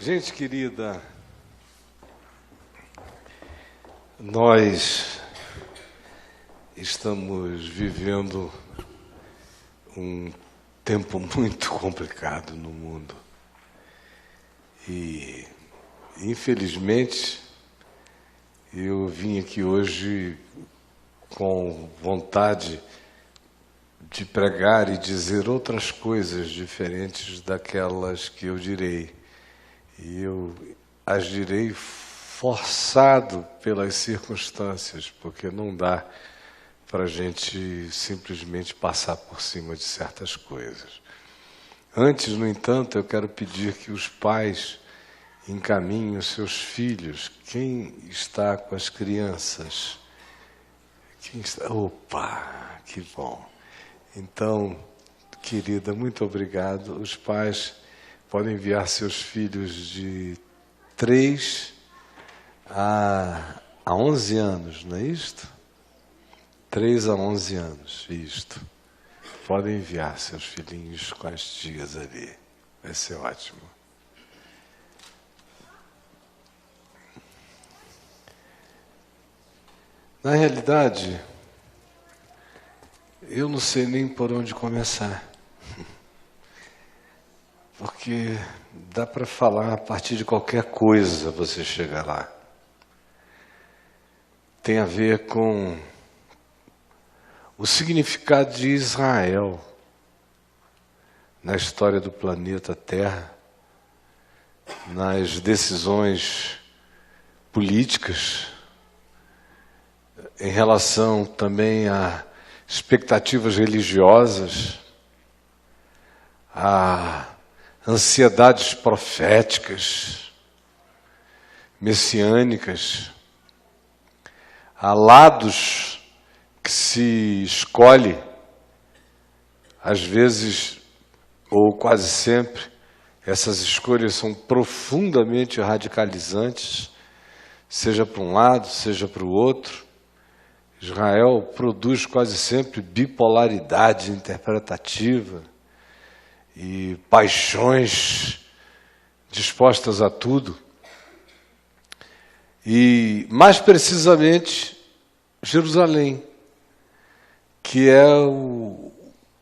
Gente querida, nós estamos vivendo um tempo muito complicado no mundo e, infelizmente, eu vim aqui hoje com vontade de pregar e dizer outras coisas diferentes daquelas que eu direi. E eu as direi forçado pelas circunstâncias, porque não dá para a gente simplesmente passar por cima de certas coisas. Antes, no entanto, eu quero pedir que os pais encaminhem os seus filhos. Quem está com as crianças? Quem está? Opa, que bom! Então, querida, muito obrigado. Os pais podem enviar seus filhos de 3 a 11 anos, não é isto? 3 a 11 anos, isto. Podem enviar seus filhinhos com as tias ali. Vai ser ótimo. Na realidade, eu não sei nem por onde começar. Porque dá para falar a partir de qualquer coisa, você chega lá. Tem a ver com o significado de Israel na história do planeta Terra, nas decisões políticas, em relação também a expectativas religiosas, a ansiedades proféticas, messiânicas, há lados que se escolhe, às vezes, ou quase sempre, essas escolhas são profundamente radicalizantes, seja para um lado, seja para o outro. Israel produz quase sempre bipolaridade interpretativa, e paixões dispostas a tudo. E, mais precisamente, Jerusalém, que é o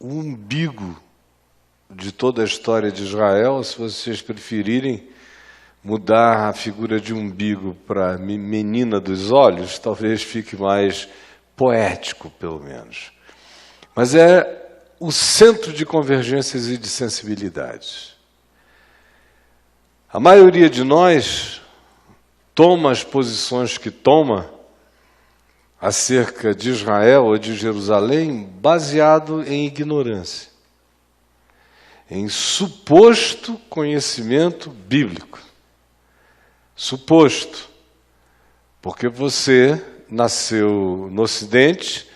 umbigo de toda a história de Israel. Se vocês preferirem mudar a figura de umbigo para menina dos olhos, talvez fique mais poético, pelo menos. Mas é o centro de convergências e de sensibilidades. A maioria de nós toma as posições que toma acerca de Israel ou de Jerusalém baseado em ignorância, em suposto conhecimento bíblico. Suposto, porque você nasceu no Ocidente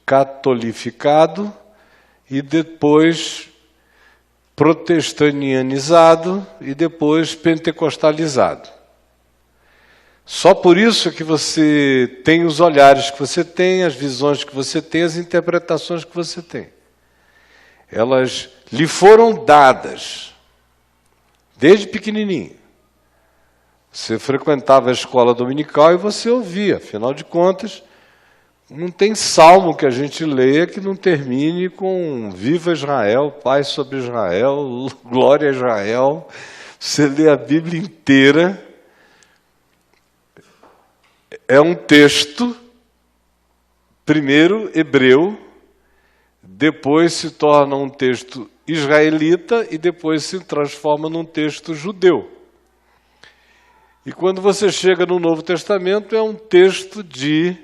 catolificado e depois protestanianizado e depois pentecostalizado. Só por isso que você tem os olhares que você tem, as visões que você tem, as interpretações que você tem. Elas lhe foram dadas desde pequenininho. Você frequentava a escola dominical e você ouvia, afinal de contas, não tem salmo que a gente leia que não termine com Viva Israel, paz sobre Israel, glória a Israel. Você lê a Bíblia inteira, é um texto, primeiro hebreu, depois se torna um texto israelita e depois se transforma num texto judeu. E quando você chega no Novo Testamento, é um texto de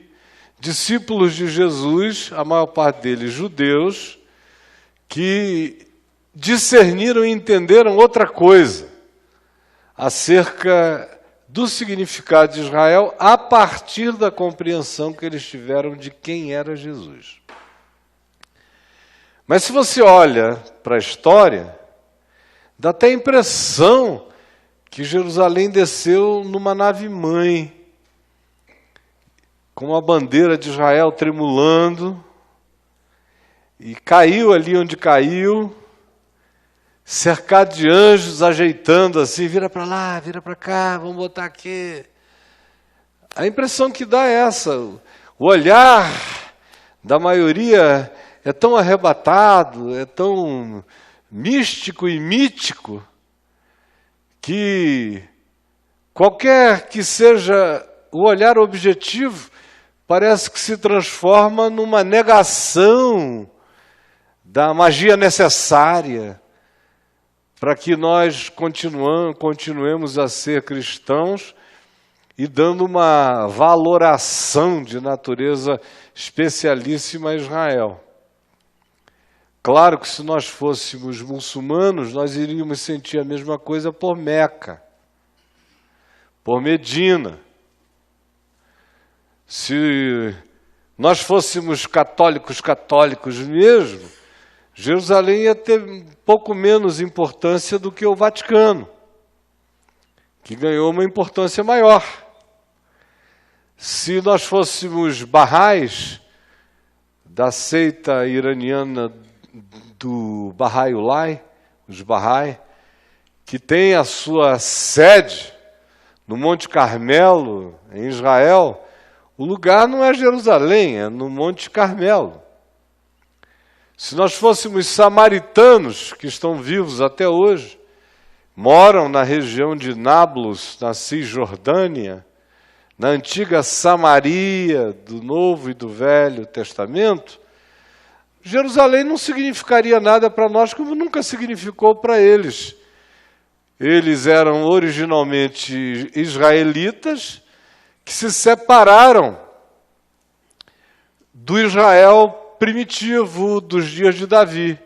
discípulos de Jesus, a maior parte deles judeus, que discerniram e entenderam outra coisa acerca do significado de Israel a partir da compreensão que eles tiveram de quem era Jesus. Mas se você olha para a história, dá até a impressão que Jerusalém desceu numa nave-mãe, com a bandeira de Israel tremulando, e caiu ali onde caiu, cercado de anjos, ajeitando assim, vira para lá, vira para cá, vamos botar aqui. A impressão que dá é essa, o olhar da maioria é tão arrebatado, é tão místico e mítico, que qualquer que seja o olhar objetivo, parece que se transforma numa negação da magia necessária para que nós continuemos a ser cristãos e dando uma valoração de natureza especialíssima a Israel. Claro que se nós fôssemos muçulmanos, nós iríamos sentir a mesma coisa por Meca, por Medina. Se nós fôssemos católicos mesmo, Jerusalém ia ter um pouco menos importância do que o Vaticano, que ganhou uma importância maior. Se nós fôssemos Bahá'ís, da seita iraniana do Bahá'u'lláh, os Bahá'í, que tem a sua sede no Monte Carmelo, em Israel, o lugar não é Jerusalém, é no Monte Carmelo. Se nós fôssemos samaritanos, que estão vivos até hoje, moram na região de Nablus, na Cisjordânia, na antiga Samaria do Novo e do Velho Testamento, Jerusalém não significaria nada para nós, como nunca significou para eles. Eles eram originalmente israelitas que se separaram do Israel primitivo dos dias de Davi.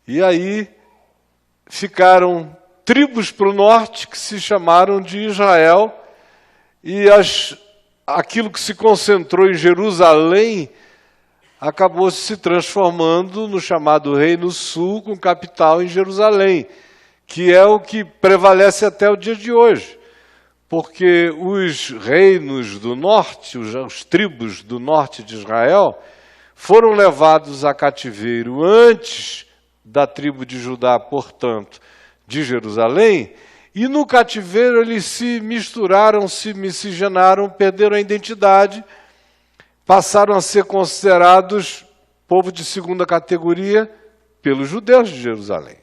E aí ficaram tribos para o norte que se chamaram de Israel, e aquilo que se concentrou em Jerusalém acabou se transformando no chamado Reino Sul, com capital em Jerusalém, que é o que prevalece até o dia de hoje. Porque os reinos do norte, os tribos do norte de Israel, foram levados a cativeiro antes da tribo de Judá, portanto, de Jerusalém, e no cativeiro eles se misturaram, se miscigenaram, perderam a identidade, passaram a ser considerados povo de segunda categoria pelos judeus de Jerusalém.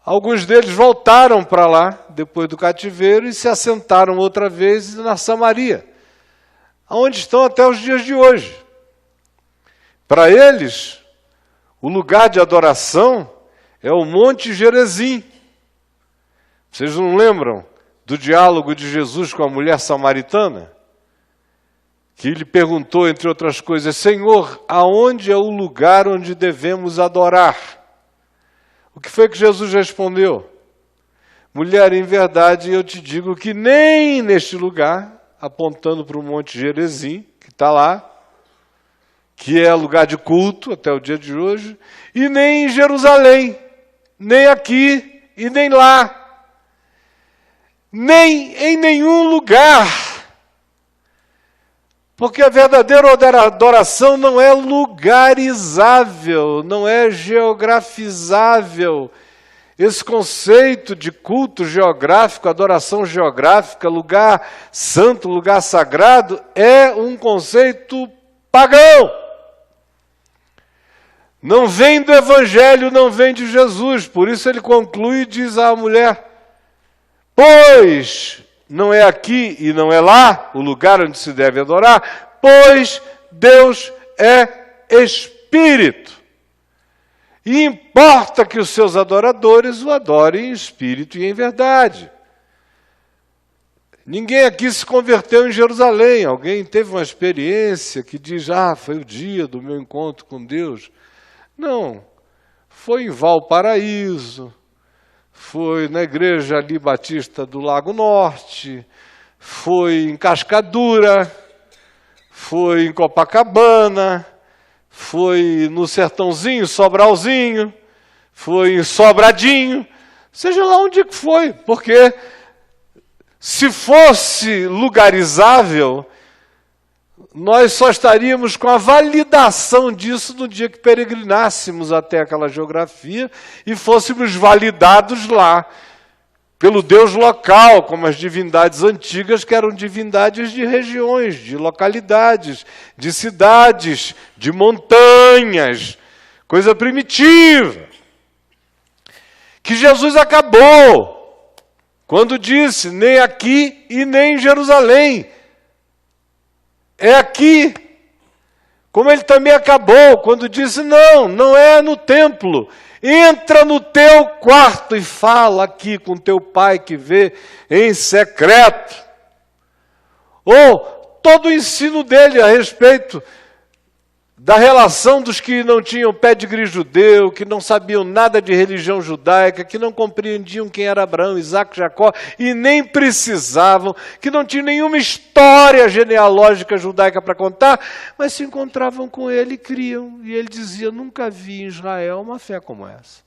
Alguns deles voltaram para lá, depois do cativeiro, e se assentaram outra vez na Samaria, onde estão até os dias de hoje. Para eles, o lugar de adoração é o Monte Gerizim. Vocês não lembram do diálogo de Jesus com a mulher samaritana? Que lhe perguntou, entre outras coisas, Senhor, aonde é o lugar onde devemos adorar? O que foi que Jesus respondeu? Mulher, em verdade, eu te digo que nem neste lugar, apontando para o Monte Gerizim, que está lá, que é lugar de culto até o dia de hoje, e nem em Jerusalém, nem aqui e nem lá, nem em nenhum lugar. Porque a verdadeira adoração não é lugarizável, não é geografizável. Esse conceito de culto geográfico, adoração geográfica, lugar santo, lugar sagrado, é um conceito pagão. Não vem do Evangelho, não vem de Jesus. Por isso ele conclui e diz à mulher, pois não é aqui e não é lá o lugar onde se deve adorar, pois Deus é Espírito. E importa que os seus adoradores o adorem em espírito e em verdade. Ninguém aqui se converteu em Jerusalém. Alguém teve uma experiência que diz, foi o dia do meu encontro com Deus. Não, foi em Valparaíso, foi na igreja ali Batista do Lago Norte, foi em Cascadura, foi em Copacabana, foi no Sertãozinho, Sobralzinho, foi em Sobradinho, seja lá onde que foi, porque se fosse lugarizável, nós só estaríamos com a validação disso no dia que peregrinássemos até aquela geografia e fôssemos validados lá pelo Deus local, como as divindades antigas, que eram divindades de regiões, de localidades, de cidades, de montanhas, coisa primitiva. Que Jesus acabou quando disse, nem aqui e nem em Jerusalém. É aqui. Como ele também acabou quando disse, não é no templo. Entra no teu quarto e fala aqui com teu pai que vê em secreto. Ou todo o ensino dele a respeito da relação dos que não tinham pedigree judeu, que não sabiam nada de religião judaica, que não compreendiam quem era Abraão, Isaac, Jacó, e nem precisavam, que não tinham nenhuma história genealógica judaica para contar, mas se encontravam com ele e criam. E ele dizia, nunca vi em Israel uma fé como essa.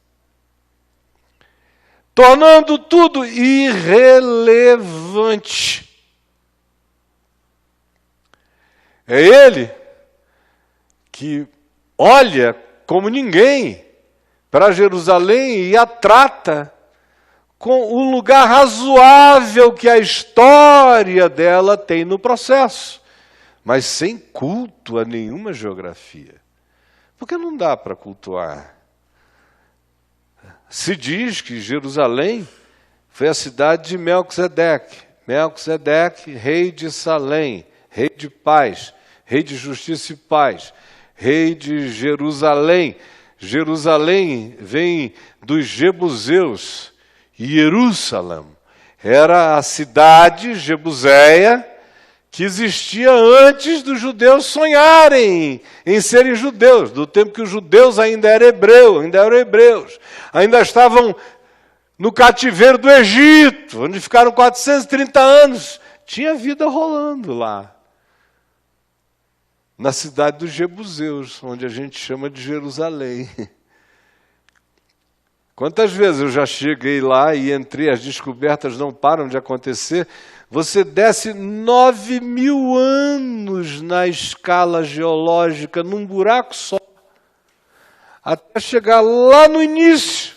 Tornando tudo irrelevante. É ele que olha como ninguém para Jerusalém e a trata com o lugar razoável que a história dela tem no processo, mas sem culto a nenhuma geografia. Porque não dá para cultuar. Se diz que Jerusalém foi a cidade de Melquisedeque. Melquisedeque, rei de Salém, rei de paz, rei de justiça e paz. Rei de Jerusalém. Jerusalém vem dos jebuseus. Jerusalém era a cidade jebuseia que existia antes dos judeus sonharem em serem judeus, do tempo que os judeus ainda eram hebreus, ainda estavam no cativeiro do Egito, onde ficaram 430 anos. Tinha vida rolando lá. Na cidade dos jebuseus, onde a gente chama de Jerusalém. Quantas vezes eu já cheguei lá e entrei, as descobertas não param de acontecer. Você desce 9.000 anos na escala geológica, num buraco só, até chegar lá no início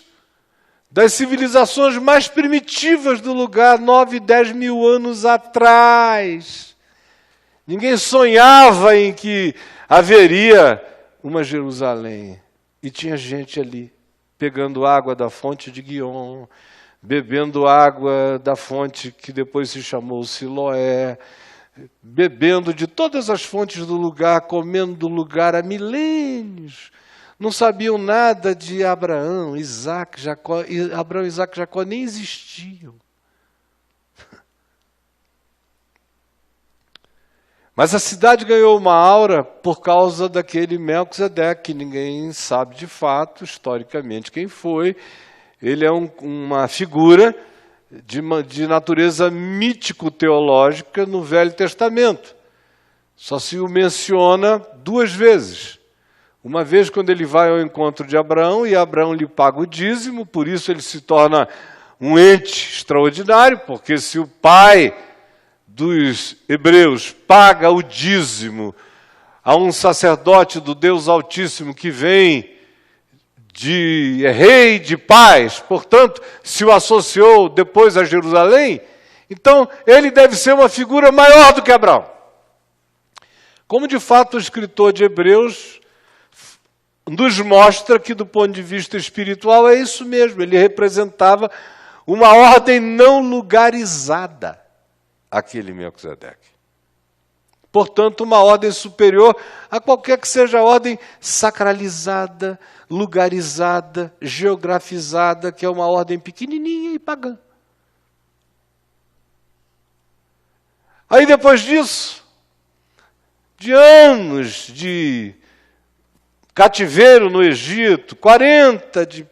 das civilizações mais primitivas do lugar, 9, 10 mil anos atrás. Ninguém sonhava em que haveria uma Jerusalém. E tinha gente ali, pegando água da fonte de Guion, bebendo água da fonte que depois se chamou Siloé, bebendo de todas as fontes do lugar, comendo do lugar há milênios. Não sabiam nada de Abraão, Isaac, Jacó. Abraão, Isaac e Jacó nem existiam. Mas a cidade ganhou uma aura por causa daquele Melquisedeque, que ninguém sabe de fato, historicamente, quem foi. Ele é uma figura de natureza mítico-teológica no Velho Testamento. Só se o menciona 2 vezes. Uma vez quando ele vai ao encontro de Abraão, e Abraão lhe paga o dízimo, por isso ele se torna um ente extraordinário, porque se o pai dos hebreus paga o dízimo a um sacerdote do Deus Altíssimo que vem é rei de paz, portanto, se o associou depois a Jerusalém, então ele deve ser uma figura maior do que Abraão. Como de fato o escritor de Hebreus nos mostra que do ponto de vista espiritual é isso mesmo, ele representava uma ordem não lugarizada. Aquele Melquisedeque. Portanto, uma ordem superior a qualquer que seja a ordem sacralizada, lugarizada, geografizada, que é uma ordem pequenininha e pagã. Aí depois disso, de anos de cativeiro no Egito, 40 de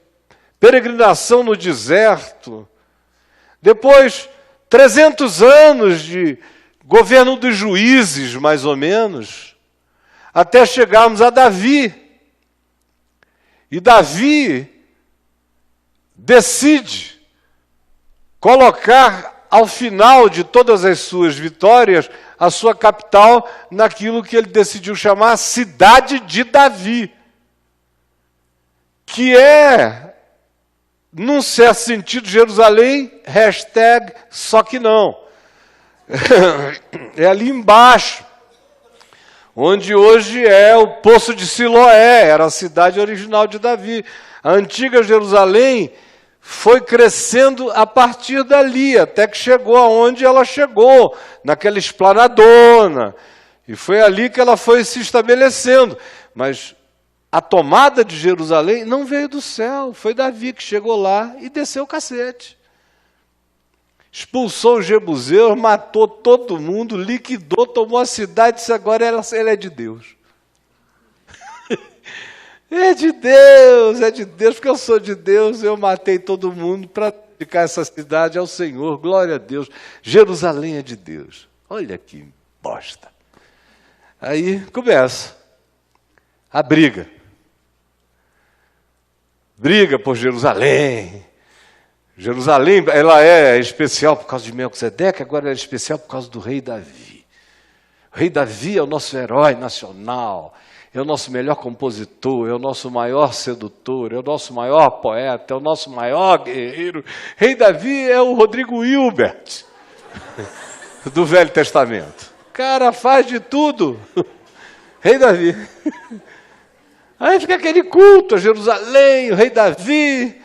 peregrinação no deserto, depois 300 anos de governo dos juízes, mais ou menos, até chegarmos a Davi. E Davi decide colocar ao final de todas as suas vitórias a sua capital naquilo que ele decidiu chamar Cidade de Davi, que é, num certo sentido, Jerusalém, só que não. É ali embaixo, onde hoje é o Poço de Siloé, era a cidade original de Davi. A antiga Jerusalém foi crescendo a partir dali, até que chegou aonde ela chegou, naquela esplanadona. E foi ali que ela foi se estabelecendo. Mas a tomada de Jerusalém não veio do céu, foi Davi que chegou lá e desceu o cacete. Expulsou os jebuseus, matou todo mundo, liquidou, tomou a cidade e disse: agora ela é de Deus. É de Deus, porque eu sou de Deus, eu matei todo mundo para dedicar essa cidade ao Senhor, glória a Deus. Jerusalém é de Deus. Olha que bosta. Aí começa a briga. Briga por Jerusalém. Jerusalém, ela é especial por causa de Melquisedeque, agora ela é especial por causa do rei Davi. O rei Davi é o nosso herói nacional, é o nosso melhor compositor, é o nosso maior sedutor, é o nosso maior poeta, é o nosso maior guerreiro. Rei Davi é o Rodrigo Hilbert, do Velho Testamento. O cara faz de tudo. Rei Davi. Aí fica aquele culto a Jerusalém, o rei Davi.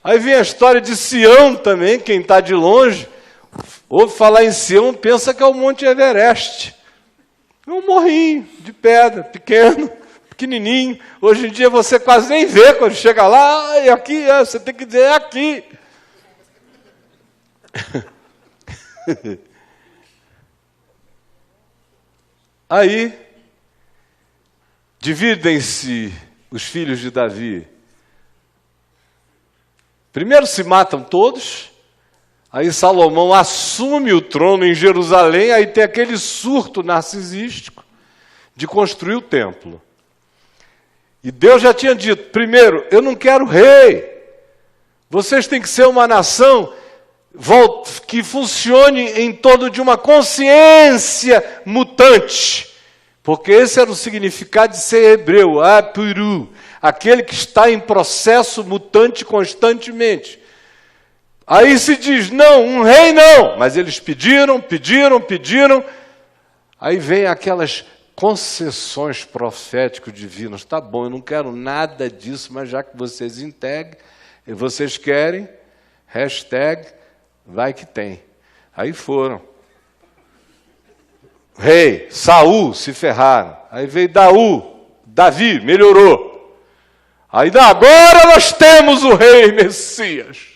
Aí vem a história de Sião também, quem está de longe, ouve falar em Sião, pensa que é o Monte Everest. É um morrinho de pedra, pequeno, pequenininho. Hoje em dia você quase nem vê quando chega lá, e aqui, você tem que dizer, é aqui. Aí, dividem-se os filhos de Davi. Primeiro se matam todos, aí Salomão assume o trono em Jerusalém, aí tem aquele surto narcisístico de construir o templo. E Deus já tinha dito, primeiro, eu não quero rei, vocês têm que ser uma nação que funcione em torno de uma consciência mutante, porque esse era o significado de ser hebreu, apuru, aquele que está em processo mutante constantemente. Aí se diz, não, um rei não, mas eles pediram, aí vem aquelas concessões proféticas divinas, tá bom, eu não quero nada disso, mas já que vocês vocês querem, vai que tem. Aí foram. Rei, Saul se ferraram, aí veio Davi, melhorou. Aí agora nós temos o rei Messias.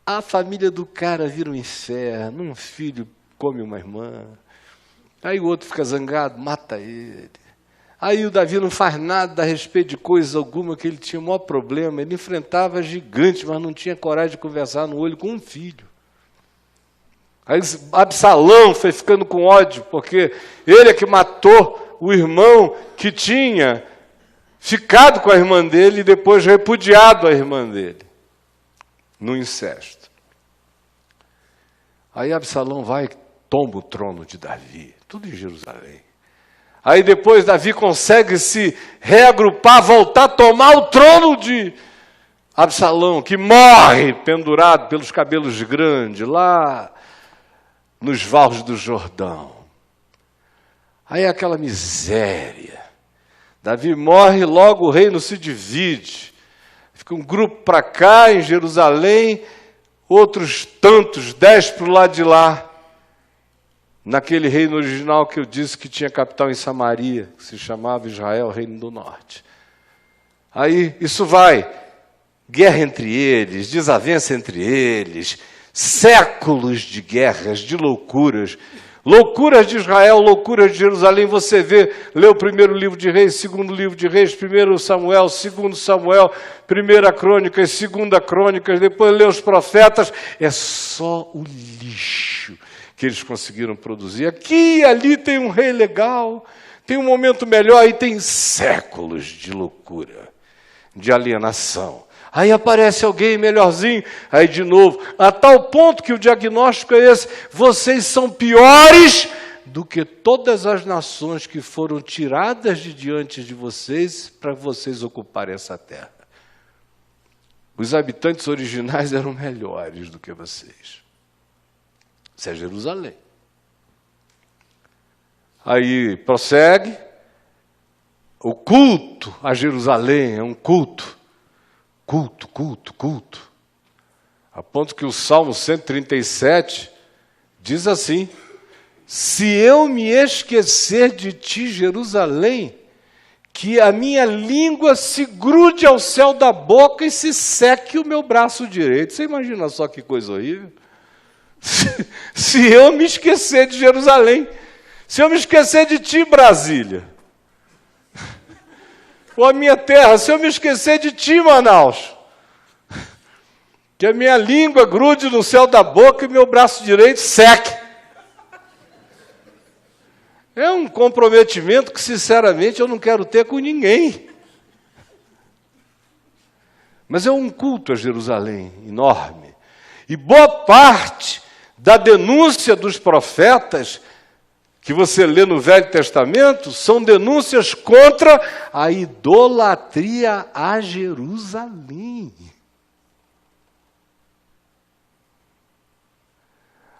A família do cara vira um inferno, um filho come uma irmã, aí o outro fica zangado, mata ele. Aí o Davi não faz nada a respeito de coisa alguma, que ele tinha o maior problema, ele enfrentava gigantes, mas não tinha coragem de conversar no olho com um filho. Aí Absalão foi ficando com ódio, porque ele é que matou o irmão que tinha ficado com a irmã dele e depois repudiado a irmã dele, no incesto. Aí Absalão vai e tomba o trono de Davi, tudo em Jerusalém. Aí depois Davi consegue se reagrupar, voltar a tomar o trono de Absalão, que morre pendurado pelos cabelos grandes, lá nos vales do Jordão. Aí é aquela miséria. Davi morre, logo o reino se divide. Fica um grupo para cá, em Jerusalém, outros tantos, 10 para o lado de lá. Naquele reino original que eu disse que tinha capital em Samaria, que se chamava Israel, Reino do Norte. Aí isso vai, guerra entre eles, desavença entre eles, séculos de guerras, de loucuras. Loucuras de Israel, loucuras de Jerusalém, você vê, lê o primeiro livro de Reis, segundo livro de Reis, primeiro Samuel, segundo Samuel, primeira Crônicas, segunda Crônicas, depois lê os profetas, é só o lixo que eles conseguiram produzir. Aqui e ali tem um rei legal, tem um momento melhor, e tem séculos de loucura, de alienação. Aí aparece alguém melhorzinho, aí de novo, a tal ponto que o diagnóstico é esse: vocês são piores do que todas as nações que foram tiradas de diante de vocês para vocês ocuparem essa terra. Os habitantes originais eram melhores do que vocês. Isso é Jerusalém. Aí prossegue, o culto a Jerusalém é um culto. Culto. A ponto que o Salmo 137 diz assim: se eu me esquecer de ti, Jerusalém, que a minha língua se grude ao céu da boca e se seque o meu braço direito. Você imagina só que coisa horrível? Se eu me esquecer de Jerusalém, se eu me esquecer de ti, Brasília, ou a minha terra, se eu me esquecer de ti, Manaus, que a minha língua grude no céu da boca e meu braço direito seque. É um comprometimento que, sinceramente, eu não quero ter com ninguém. Mas é um culto a Jerusalém enorme. E boa parte da denúncia dos profetas que você lê no Velho Testamento são denúncias contra a idolatria a Jerusalém.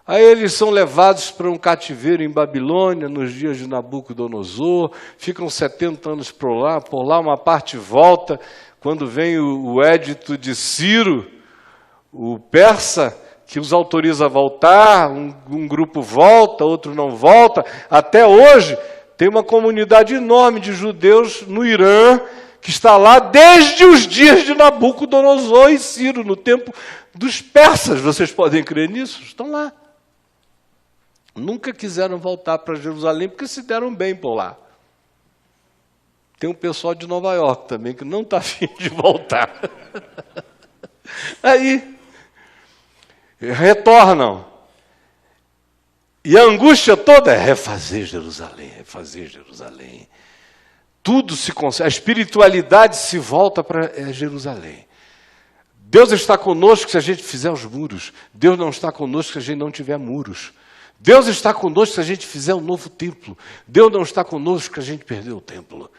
Aí eles são levados para um cativeiro em Babilônia, nos dias de Nabucodonosor, ficam 70 anos por lá uma parte volta, quando vem o édito de Ciro, o persa, que os autoriza a voltar, um grupo volta, outro não volta. Até hoje, tem uma comunidade enorme de judeus no Irã, que está lá desde os dias de Nabucodonosor e Ciro, no tempo dos persas. Vocês podem crer nisso? Estão lá. Nunca quiseram voltar para Jerusalém, porque se deram bem por lá. Tem um pessoal de Nova York também, que não está afim de voltar. Aí retornam. E a angústia toda é refazer Jerusalém. Tudo se consegue, a espiritualidade se volta para Jerusalém. Deus está conosco se a gente fizer os muros. Deus não está conosco se a gente não tiver muros. Deus está conosco se a gente fizer um novo templo. Deus não está conosco se a gente perder o templo.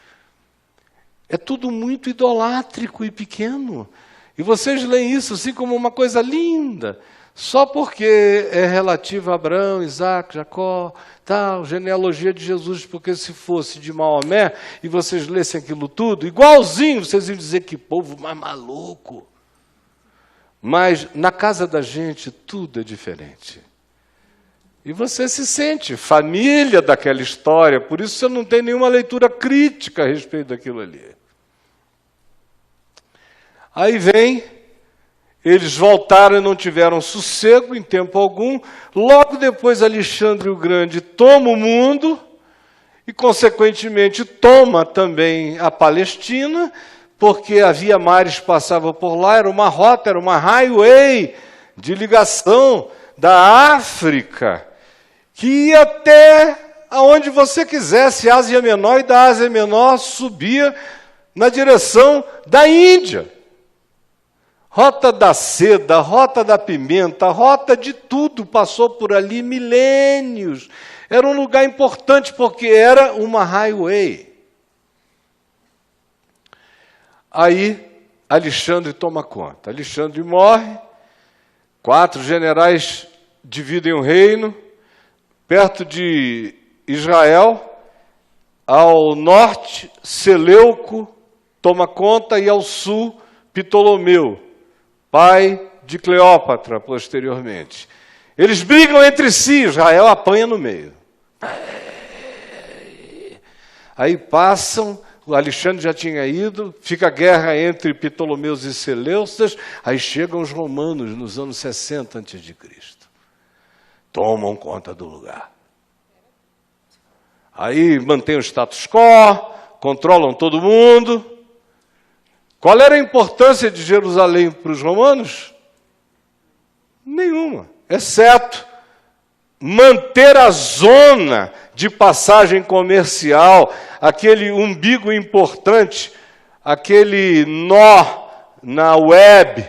É tudo muito idolátrico e pequeno. E vocês leem isso assim como uma coisa linda, só porque é relativo a Abraão, Isaac, Jacó, tal, genealogia de Jesus, porque se fosse de Maomé e vocês lessem aquilo tudo, igualzinho, vocês iam dizer que povo mais maluco. Mas na casa da gente tudo é diferente. E você se sente família daquela história, por isso você não tem nenhuma leitura crítica a respeito daquilo ali. Aí vem, eles voltaram e não tiveram sossego em tempo algum. Logo depois, Alexandre o Grande toma o mundo e, consequentemente, toma também a Palestina, porque havia mares que passavam por lá, era uma rota, era uma highway de ligação da África, que ia até aonde você quisesse, Ásia Menor, e da Ásia Menor subia na direção da Índia. Rota da seda, rota da pimenta, rota de tudo passou por ali, milênios. Era um lugar importante porque era uma highway. Aí Alexandre toma conta. Alexandre morre, 4 generais dividem o reino, perto de Israel, ao norte, Seleuco toma conta, e ao sul, Ptolomeu, pai de Cleópatra, posteriormente. Eles brigam entre si, Israel apanha no meio. Aí passam, o Alexandre já tinha ido, fica a guerra entre Ptolomeus e Seleucidas, aí chegam os romanos nos anos 60 a.C. Tomam conta do lugar. Aí mantém o status quo, controlam todo mundo. Qual era a importância de Jerusalém para os romanos? Nenhuma, exceto manter a zona de passagem comercial, aquele umbigo importante, aquele nó na web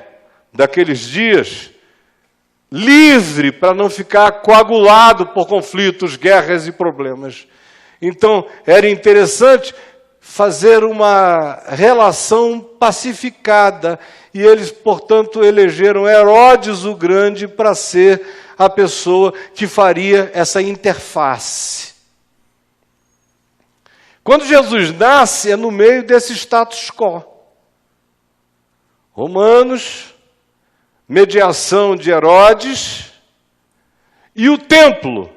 daqueles dias, livre para não ficar coagulado por conflitos, guerras e problemas. Então, era interessante fazer uma relação pacificada, e eles, portanto, elegeram Herodes o Grande para ser a pessoa que faria essa interface. Quando Jesus nasce, é no meio desse status quo. Romanos, mediação de Herodes, e o templo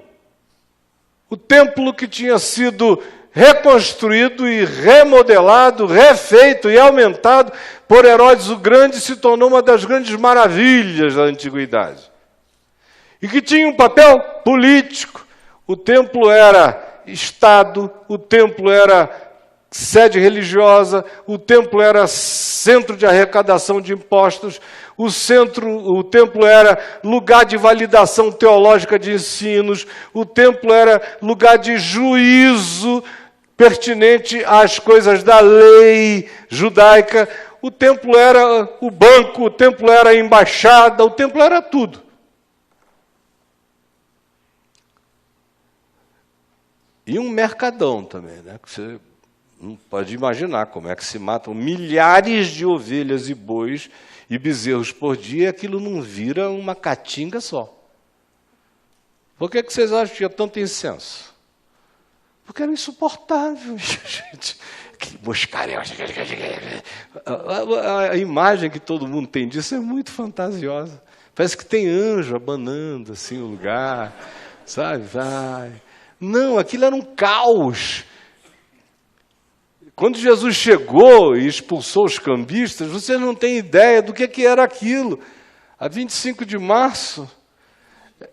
que tinha sido reconstruído e remodelado, refeito e aumentado por Herodes o Grande, se tornou uma das grandes maravilhas da antiguidade. E que tinha um papel político. O templo era Estado, o templo era sede religiosa, o templo era centro de arrecadação de impostos, o templo era lugar de validação teológica de ensinos, o templo era lugar de juízo pertinente às coisas da lei judaica, o templo era o banco, o templo era a embaixada, o templo era tudo. E um mercadão também, né? Que você não pode imaginar como é que se matam milhares de ovelhas e bois e bezerros por dia e aquilo não vira uma caatinga só. Por que vocês acham que tinha tanto incenso? Porque era insuportável, gente. Que moscaréu. A imagem que todo mundo tem disso é muito fantasiosa. Parece que tem anjo abanando assim o lugar, sabe? Vai. Não, aquilo era um caos. Quando Jesus chegou e expulsou os cambistas, vocês não têm ideia do que era aquilo. A 25 de março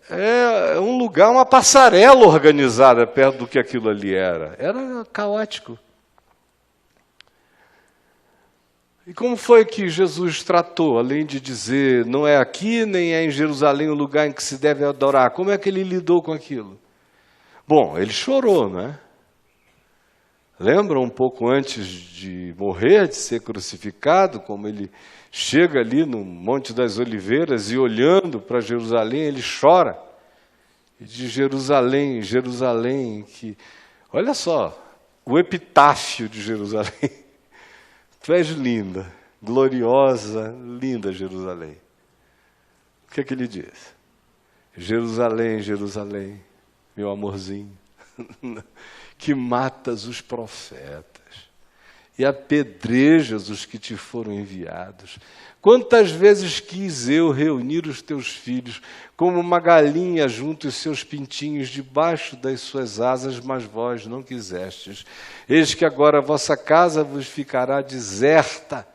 é um lugar, uma passarela organizada perto do que aquilo ali era. Era caótico. E como foi que Jesus tratou, além de dizer, não é aqui nem é em Jerusalém o lugar em que se deve adorar? Como é que ele lidou com aquilo? Bom, ele chorou, né? Lembra um pouco antes de morrer, de ser crucificado, como ele chega ali no Monte das Oliveiras e olhando para Jerusalém, ele chora. E de Jerusalém, Jerusalém, que... Olha só, o epitáfio de Jerusalém. Tu és linda, gloriosa, linda Jerusalém. O que é que ele diz? Jerusalém, Jerusalém, meu amorzinho, que matas os profetas e apedrejas os que te foram enviados. Quantas vezes quis eu reunir os teus filhos, como uma galinha junto os seus pintinhos debaixo das suas asas, mas vós não quisestes. Eis que agora a vossa casa vos ficará deserta,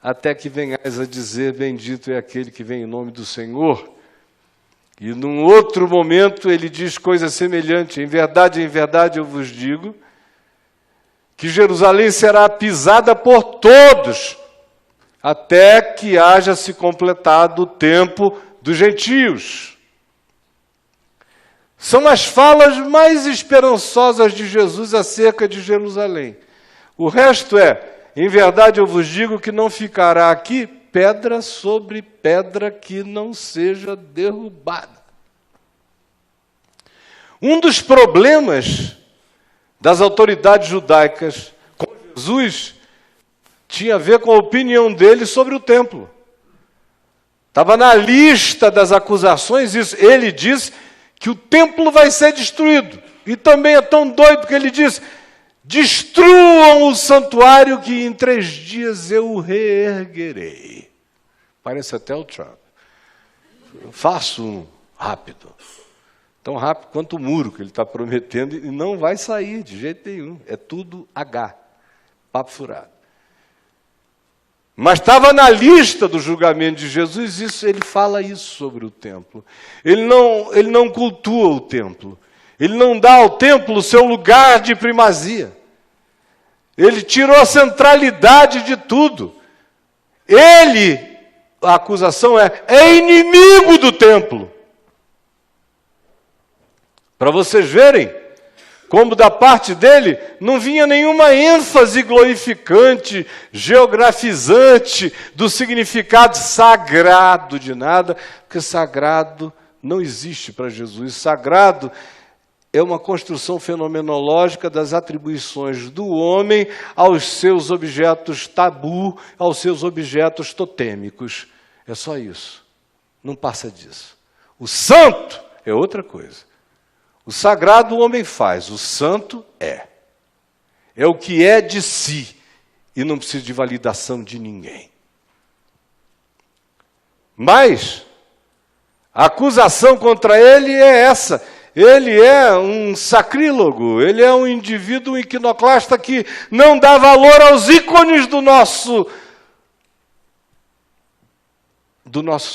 até que venhais a dizer, bendito é aquele que vem em nome do Senhor. E num outro momento ele diz coisa semelhante, em verdade eu vos digo, que Jerusalém será pisada por todos, até que haja se completado o tempo dos gentios. São as falas mais esperançosas de Jesus acerca de Jerusalém. O resto em verdade eu vos digo que não ficará aqui pedra sobre pedra que não seja derrubada. Um dos problemas das autoridades judaicas com Jesus tinha a ver com a opinião dele sobre o templo. Estava na lista das acusações isso. Ele diz que o templo vai ser destruído. E também é tão doido que ele diz, destruam o santuário que em 3 dias eu o reerguerei. Parece até o Trump. Faço um rápido. Tão rápido quanto o muro que ele está prometendo e não vai sair de jeito nenhum. É tudo H. Papo furado. Mas estava na lista do julgamento de Jesus, ele fala isso sobre o templo. Ele não cultua o templo. Ele não dá ao templo o seu lugar de primazia. Ele tirou a centralidade de tudo. Ele, a acusação é inimigo do templo. Para vocês verem como da parte dele não vinha nenhuma ênfase glorificante, geografizante do significado sagrado de nada, porque sagrado não existe para Jesus. Sagrado é uma construção fenomenológica das atribuições do homem aos seus objetos tabu, aos seus objetos totêmicos. É só isso. Não passa disso. O santo é outra coisa. O sagrado o homem faz, o santo é. É o que é de si e não precisa de validação de ninguém. Mas a acusação contra ele é essa. Ele é um sacrílogo, ele é um indivíduo iconoclasta que não dá valor aos ícones do nosso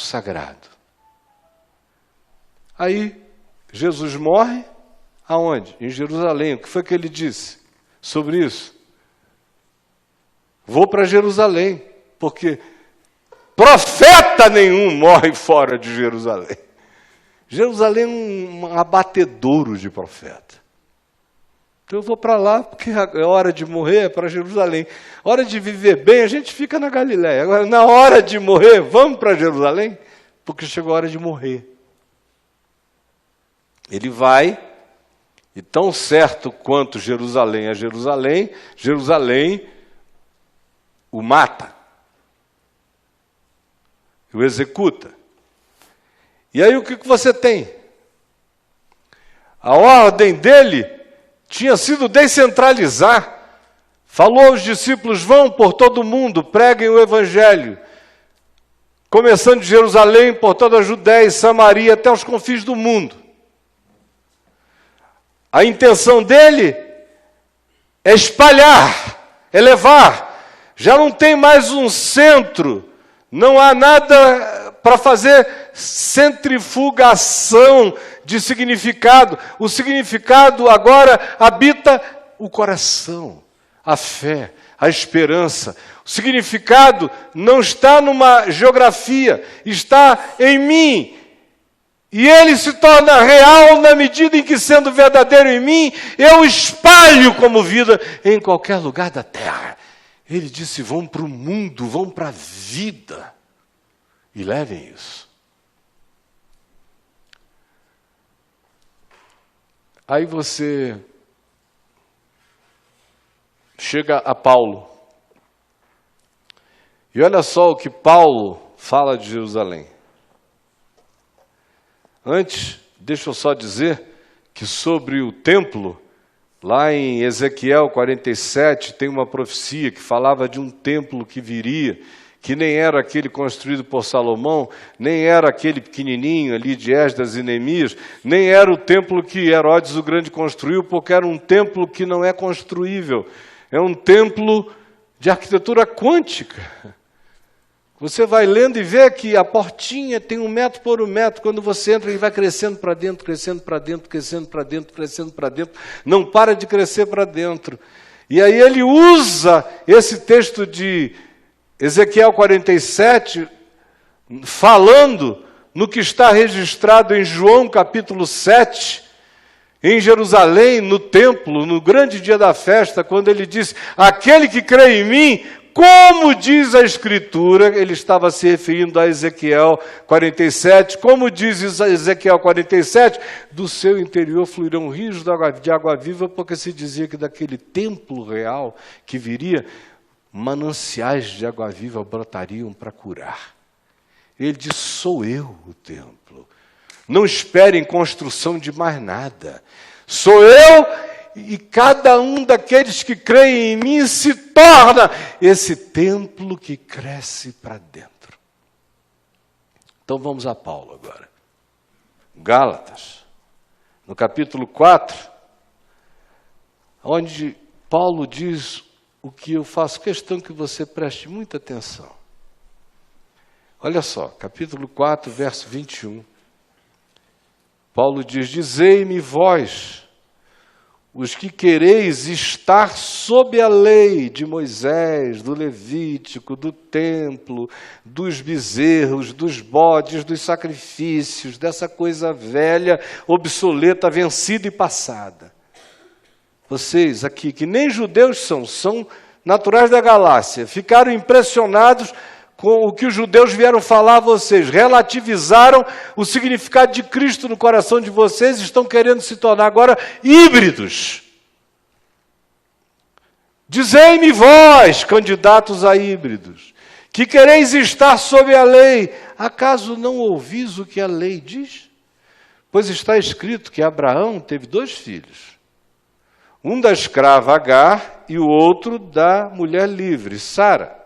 sagrado. Aí Jesus morre, aonde? Em Jerusalém. O que foi que ele disse sobre isso? Vou para Jerusalém, porque profeta nenhum morre fora de Jerusalém. Jerusalém é um abatedouro de profeta. Então eu vou para lá, porque é hora de morrer, é para Jerusalém. Hora de viver bem, a gente fica na Galiléia. Agora, na hora de morrer, vamos para Jerusalém, porque chegou a hora de morrer. Ele vai, e tão certo quanto Jerusalém é Jerusalém, Jerusalém o mata, o executa. E aí o que você tem? A ordem dele tinha sido descentralizar. Falou aos discípulos, vão por todo o mundo, preguem o evangelho. Começando de Jerusalém, por toda a Judéia e Samaria, até os confins do mundo. A intenção dele é espalhar, é levar. Já não tem mais um centro, não há nada para fazer centrifugação de significado. O significado agora habita o coração, a fé, a esperança. O significado não está numa geografia, está em mim. E ele se torna real na medida em que, sendo verdadeiro em mim, eu espalho como vida em qualquer lugar da terra. Ele disse, vão para o mundo, vão para a vida. E levem isso. Aí você chega a Paulo. E olha só o que Paulo fala de Jerusalém. Antes, deixa eu só dizer que sobre o templo, lá em Ezequiel 47, tem uma profecia que falava de um templo que viria, que nem era aquele construído por Salomão, nem era aquele pequenininho ali de Esdras e Neemias, nem era o templo que Herodes o Grande construiu, porque era um templo que não é construível. É um templo de arquitetura quântica. Você vai lendo e vê que a portinha tem 1 metro por 1 metro. Quando você entra, ele vai crescendo para dentro, crescendo para dentro, crescendo para dentro, crescendo para dentro. Não para de crescer para dentro. E aí ele usa esse texto de Ezequiel 47, falando no que está registrado em João capítulo 7, em Jerusalém, no templo, no grande dia da festa, quando ele diz, aquele que crê em mim, como diz a Escritura, ele estava se referindo a Ezequiel 47, como diz Ezequiel 47, do seu interior fluirão rios de água viva, porque se dizia que daquele templo real que viria, mananciais de água viva brotariam para curar. Ele diz, sou eu o templo. Não esperem construção de mais nada. Sou eu e cada um daqueles que creem em mim se torna esse templo que cresce para dentro. Então vamos a Paulo agora. Gálatas, no capítulo 4, onde Paulo diz o que eu faço questão que você preste muita atenção. Olha só, capítulo 4, verso 21. Paulo diz: dizei-me vós, os que quereis estar sob a lei de Moisés, do Levítico, do templo, dos bezerros, dos bodes, dos sacrifícios, dessa coisa velha, obsoleta, vencida e passada. Vocês aqui, que nem judeus são naturais da Galácia, ficaram impressionados com o que os judeus vieram falar a vocês, relativizaram o significado de Cristo no coração de vocês e estão querendo se tornar agora híbridos. Dizei-me vós, candidatos a híbridos, que quereis estar sob a lei, acaso não ouvis o que a lei diz? Pois está escrito que Abraão teve 2 filhos, um da escrava Agar e o outro da mulher livre, Sara.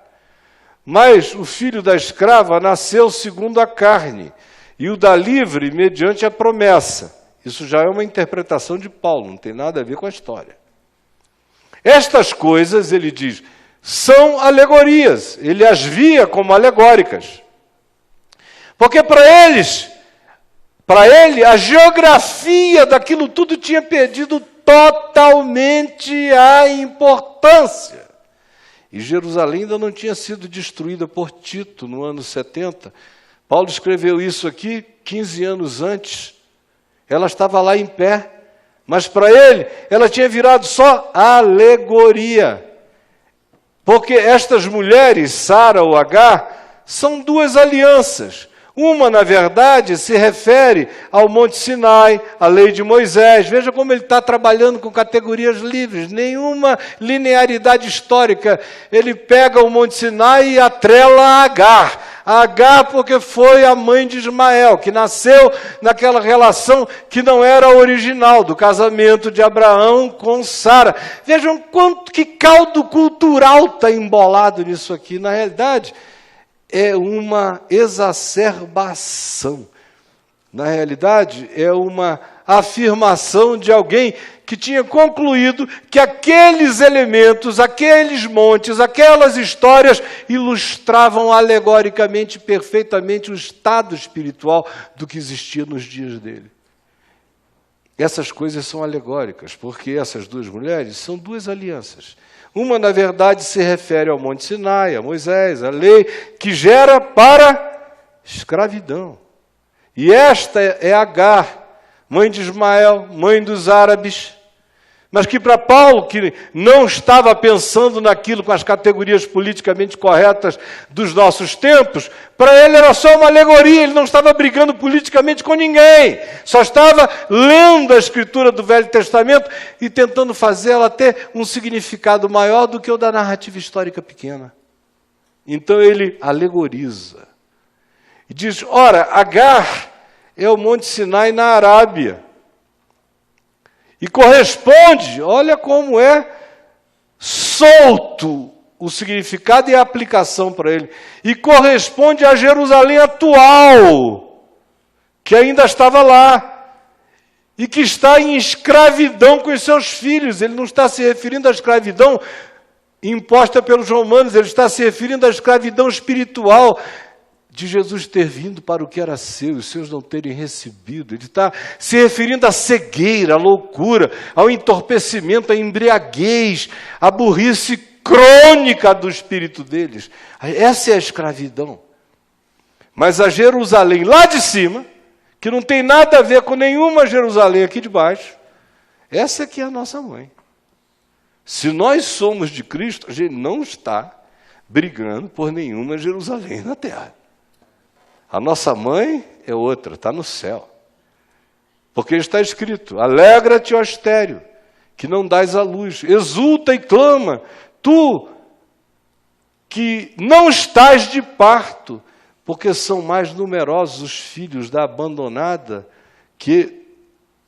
Mas o filho da escrava nasceu segundo a carne, e o da livre mediante a promessa. Isso já é uma interpretação de Paulo, não tem nada a ver com a história. Estas coisas, ele diz, são alegorias. Ele as via como alegóricas. Porque para ele, a geografia daquilo tudo tinha perdido totalmente a importância. E Jerusalém ainda não tinha sido destruída por Tito no ano 70. Paulo escreveu isso aqui 15 anos antes. Ela estava lá em pé, mas para ele, ela tinha virado só alegoria. Porque estas mulheres, Sara ou Agar, são 2 alianças. Uma, na verdade, se refere ao Monte Sinai, à lei de Moisés. Veja como ele está trabalhando com categorias livres, nenhuma linearidade histórica. Ele pega o Monte Sinai e atrela a Agar. A Agar porque foi a mãe de Ismael, que nasceu naquela relação que não era original, do casamento de Abraão com Sara. Vejam que caldo cultural está embolado nisso aqui. Na realidade, é uma exacerbação. Na realidade, é uma afirmação de alguém que tinha concluído que aqueles elementos, aqueles montes, aquelas histórias ilustravam alegoricamente, perfeitamente o estado espiritual do que existia nos dias dele. Essas coisas são alegóricas, porque essas 2 mulheres são 2 alianças. Uma, na verdade, se refere ao Monte Sinai, a Moisés, a lei, que gera para escravidão. E esta é Agar, mãe de Ismael, mãe dos árabes, mas que para Paulo, que não estava pensando naquilo com as categorias politicamente corretas dos nossos tempos, para ele era só uma alegoria, ele não estava brigando politicamente com ninguém, só estava lendo a Escritura do Velho Testamento e tentando fazê-la ter um significado maior do que o da narrativa histórica pequena. Então ele alegoriza. E diz, ora, Agar é o Monte Sinai na Arábia. E corresponde, olha como é solto o significado e a aplicação para ele. E corresponde a Jerusalém atual, que ainda estava lá, e que está em escravidão com os seus filhos. Ele não está se referindo à escravidão imposta pelos romanos, ele está se referindo à escravidão espiritual de Jesus ter vindo para o que era seu, e os seus não terem recebido. Ele está se referindo à cegueira, à loucura, ao entorpecimento, à embriaguez, à burrice crônica do espírito deles. Essa é a escravidão. Mas a Jerusalém lá de cima, que não tem nada a ver com nenhuma Jerusalém aqui de baixo, essa aqui é a nossa mãe. Se nós somos de Cristo, a gente não está brigando por nenhuma Jerusalém na terra. A nossa mãe é outra, está no céu. Porque está escrito, alegra-te, ó estéril, que não dás à luz, exulta e clama, tu que não estás de parto, porque são mais numerosos os filhos da abandonada que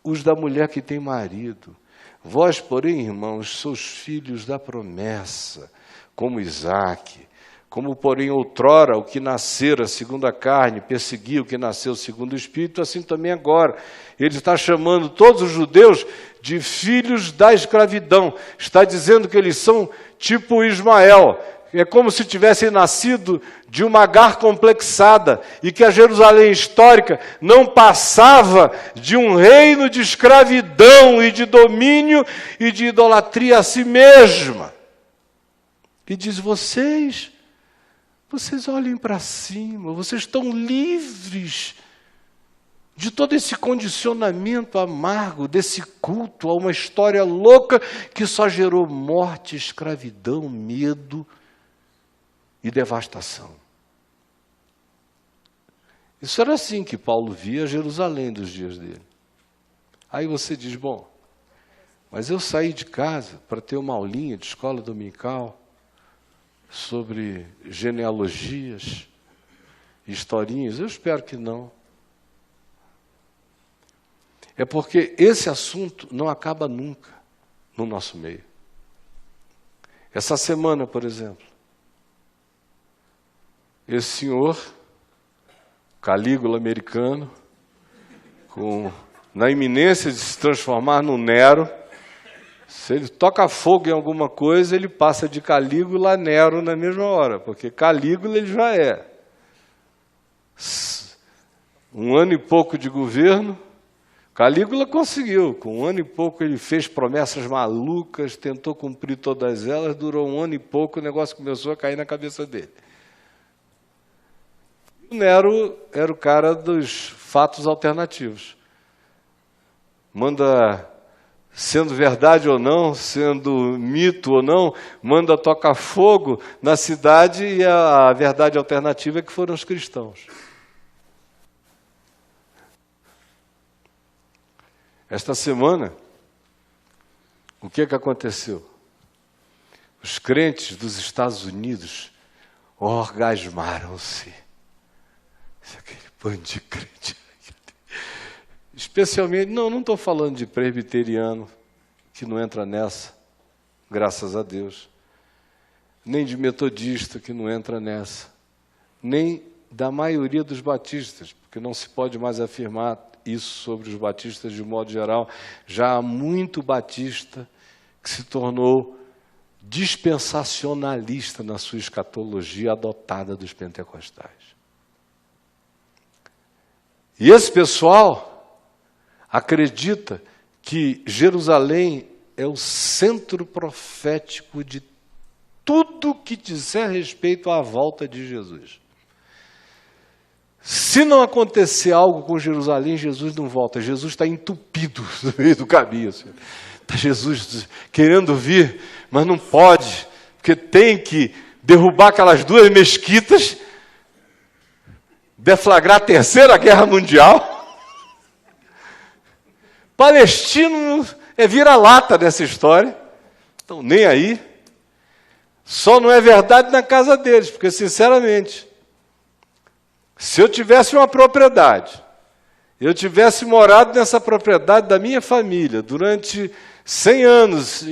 os da mulher que tem marido. Vós, porém, irmãos, sois filhos da promessa, como Isaque. Como, porém, outrora o que nascera segundo a carne perseguia o que nasceu segundo o Espírito, assim também agora. Ele está chamando todos os judeus de filhos da escravidão. Está dizendo que eles são tipo Ismael, é como se tivessem nascido de uma Agar complexada e que a Jerusalém histórica não passava de um reino de escravidão e de domínio e de idolatria a si mesma. E diz, vocês olhem para cima, vocês estão livres de todo esse condicionamento amargo, desse culto a uma história louca que só gerou morte, escravidão, medo e devastação. Isso era assim que Paulo via Jerusalém dos dias dele. Aí você diz, bom, mas eu saí de casa para ter uma aulinha de escola dominical sobre genealogias, historinhas. Eu espero que não. É porque esse assunto não acaba nunca no nosso meio. Essa semana, por exemplo, esse senhor, Calígula americano, na iminência de se transformar no Nero, se ele toca fogo em alguma coisa, ele passa de Calígula a Nero na mesma hora, porque Calígula ele já é. 1 ano e pouco de governo, Calígula conseguiu. Com 1 ano e pouco ele fez promessas malucas, tentou cumprir todas elas, durou 1 ano e pouco, o negócio começou a cair na cabeça dele. O Nero era o cara dos fatos alternativos. Manda, sendo verdade ou não, sendo mito ou não, manda tocar fogo na cidade e a verdade alternativa é que foram os cristãos. Esta semana, o que aconteceu? Os crentes dos Estados Unidos orgasmaram-se. Aquele bando de crente. Especialmente, não estou falando de presbiteriano, que não entra nessa, graças a Deus. Nem de metodista, que não entra nessa. Nem da maioria dos batistas, porque não se pode mais afirmar isso sobre os batistas de modo geral. Já há muito batista que se tornou dispensacionalista na sua escatologia adotada dos pentecostais. E esse pessoal acredita que Jerusalém é o centro profético de tudo que dizer respeito à volta de Jesus. Se não acontecer algo com Jerusalém, Jesus não volta. Jesus está entupido no meio do caminho. Está Jesus querendo vir, mas não pode, porque tem que derrubar aquelas 2 mesquitas, deflagrar a Terceira Guerra Mundial. Palestino é vira-lata nessa história. Então, nem aí. Só não é verdade na casa deles, porque, sinceramente, se eu tivesse uma propriedade, eu tivesse morado nessa propriedade da minha família durante 100 anos,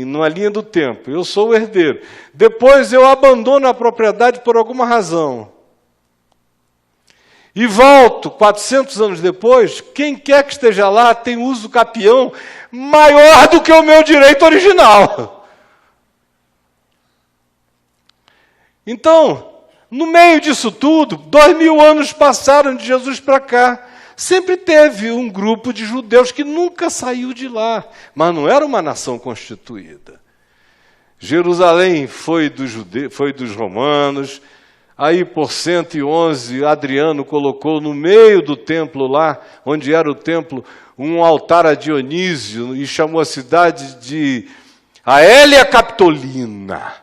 numa linha do tempo, eu sou o herdeiro. Depois eu abandono a propriedade por alguma razão. E volto 400 anos depois, quem quer que esteja lá tem uso capião maior do que o meu direito original. Então, no meio disso tudo, 2000 anos passaram de Jesus para cá. Sempre teve um grupo de judeus que nunca saiu de lá, mas não era uma nação constituída. Jerusalém foi dos romanos. Aí, por 111, Adriano colocou no meio do templo lá, onde era o templo, um altar a Dionísio e chamou a cidade de Aélia Capitolina.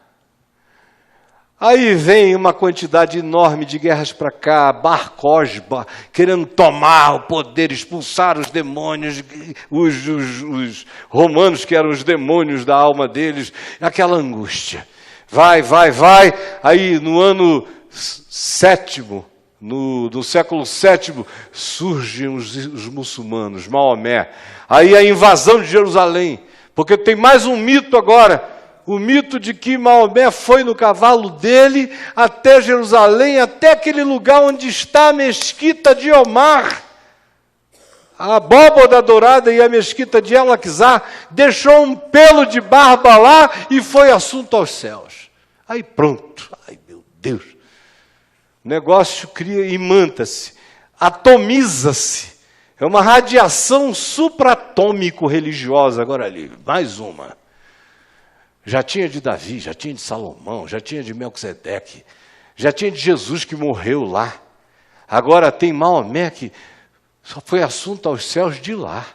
Aí vem uma quantidade enorme de guerras para cá, Bar Cosba, querendo tomar o poder, expulsar os demônios, os romanos que eram os demônios da alma deles, aquela angústia. Vai. Aí no ano 7º, no século 7º, surgem os muçulmanos, Maomé. Aí a invasão de Jerusalém, porque tem mais um mito agora, o mito de que Maomé foi no cavalo dele até Jerusalém, até aquele lugar onde está a mesquita de Omar, a abóbada dourada e a mesquita de El-Aqsa, deixou um pelo de barba lá e foi assunto aos céus. Aí pronto. Ai, meu Deus. O negócio cria, imanta-se, atomiza-se. É uma radiação supratômico-religiosa. Agora ali, mais uma. Já tinha de Davi, já tinha de Salomão, já tinha de Melquisedeque, já tinha de Jesus que morreu lá. Agora tem Maomé que só foi assunto aos céus de lá.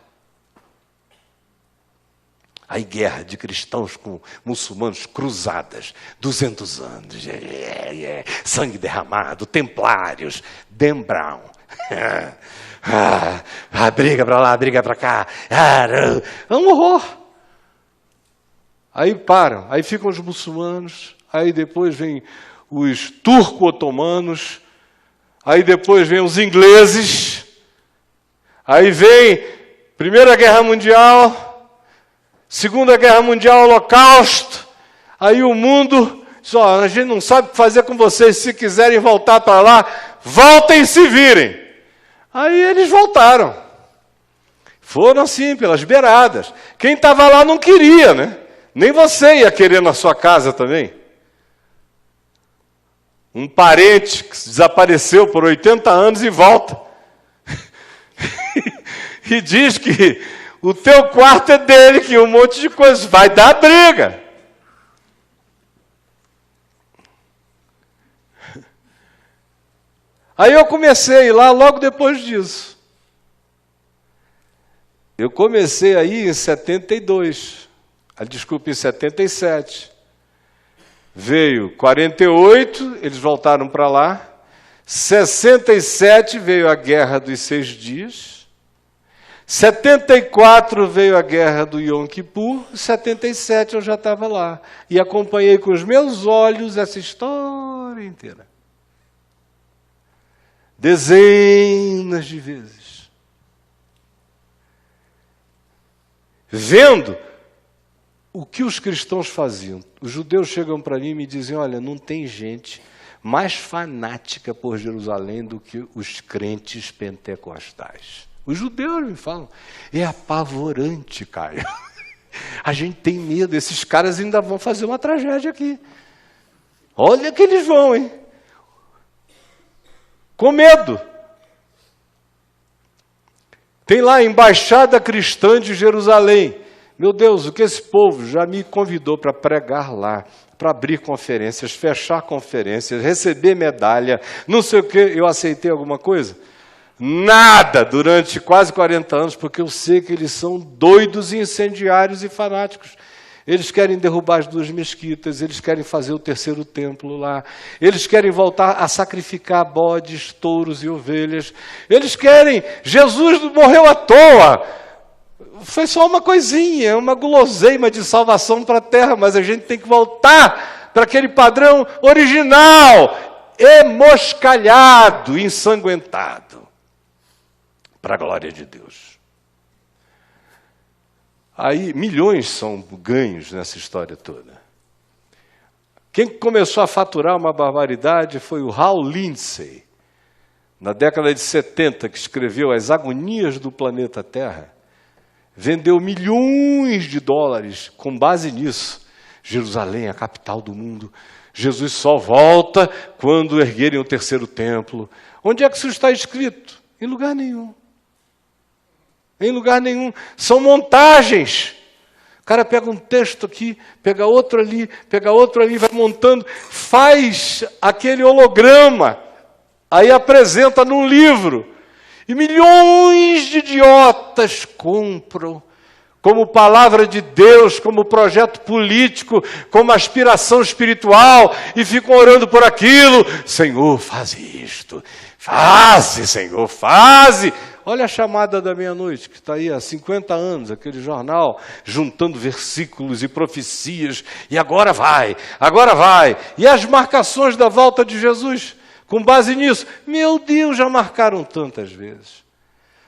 Aí guerra de cristãos com muçulmanos, cruzadas, 200 anos, sangue derramado, templários, Dan Brown. Briga para lá, briga para cá. É um horror. Aí param, aí ficam os muçulmanos, aí depois vem os turco-otomanos, aí depois vem os ingleses, aí vem Primeira Guerra Mundial, Segunda Guerra Mundial, Holocausto, aí o mundo, só a gente não sabe o que fazer com vocês, se quiserem voltar para lá, voltem e se virem. Aí eles voltaram. Foram assim, pelas beiradas. Quem estava lá não queria, né? Nem você ia querer na sua casa também. Um parente que desapareceu por 80 anos e volta. E diz que o teu quarto é dele, que um monte de coisa vai dar briga. Aí eu comecei lá logo depois disso. Eu comecei aí em 72. Desculpa, em 77. Veio 48, eles voltaram para lá. 67 veio a Guerra dos 6 Dias. 74 veio a Guerra do Yom Kippur. 77 eu já estava lá. E acompanhei com os meus olhos essa história inteira. Dezenas de vezes. Vendo o que os cristãos faziam. Os judeus chegam para mim e me dizem, olha, não tem gente mais fanática por Jerusalém do que os crentes pentecostais. Os judeus me falam, é apavorante, Caio. A gente tem medo, esses caras ainda vão fazer uma tragédia aqui. Olha que eles vão, hein? Com medo. Tem lá a Embaixada Cristã de Jerusalém. Meu Deus, o que esse povo já me convidou para pregar lá, para abrir conferências, fechar conferências, receber medalha, não sei o quê. Eu aceitei alguma coisa? Nada, durante quase 40 anos, porque eu sei que eles são doidos, incendiários e fanáticos. Eles querem derrubar as 2 mesquitas, eles querem fazer o 3º templo lá, eles querem voltar a sacrificar bodes, touros e ovelhas, eles querem, Jesus morreu à toa, foi só uma coisinha, uma guloseima de salvação para a terra, mas a gente tem que voltar para aquele padrão original, emoscalhado, ensanguentado, para a glória de Deus. Aí, milhões são ganhos nessa história toda. Quem começou a faturar uma barbaridade foi o Hal Lindsey, na década de 70, que escreveu As Agonias do Planeta Terra. Vendeu milhões de dólares com base nisso. Jerusalém é a capital do mundo. Jesus só volta quando erguerem o 3º templo. Onde é que isso está escrito? Em lugar nenhum. Em lugar nenhum. São montagens. O cara pega um texto aqui, pega outro ali, vai montando, faz aquele holograma, aí apresenta num livro. E milhões de idiotas compram como palavra de Deus, como projeto político, como aspiração espiritual, e ficam orando por aquilo. Senhor, faz isto. Faze, Senhor, faze. Olha a chamada da meia-noite, que está aí há 50 anos, aquele jornal, juntando versículos e profecias, e agora vai. E as marcações da volta de Jesus, com base nisso, meu Deus, já marcaram tantas vezes.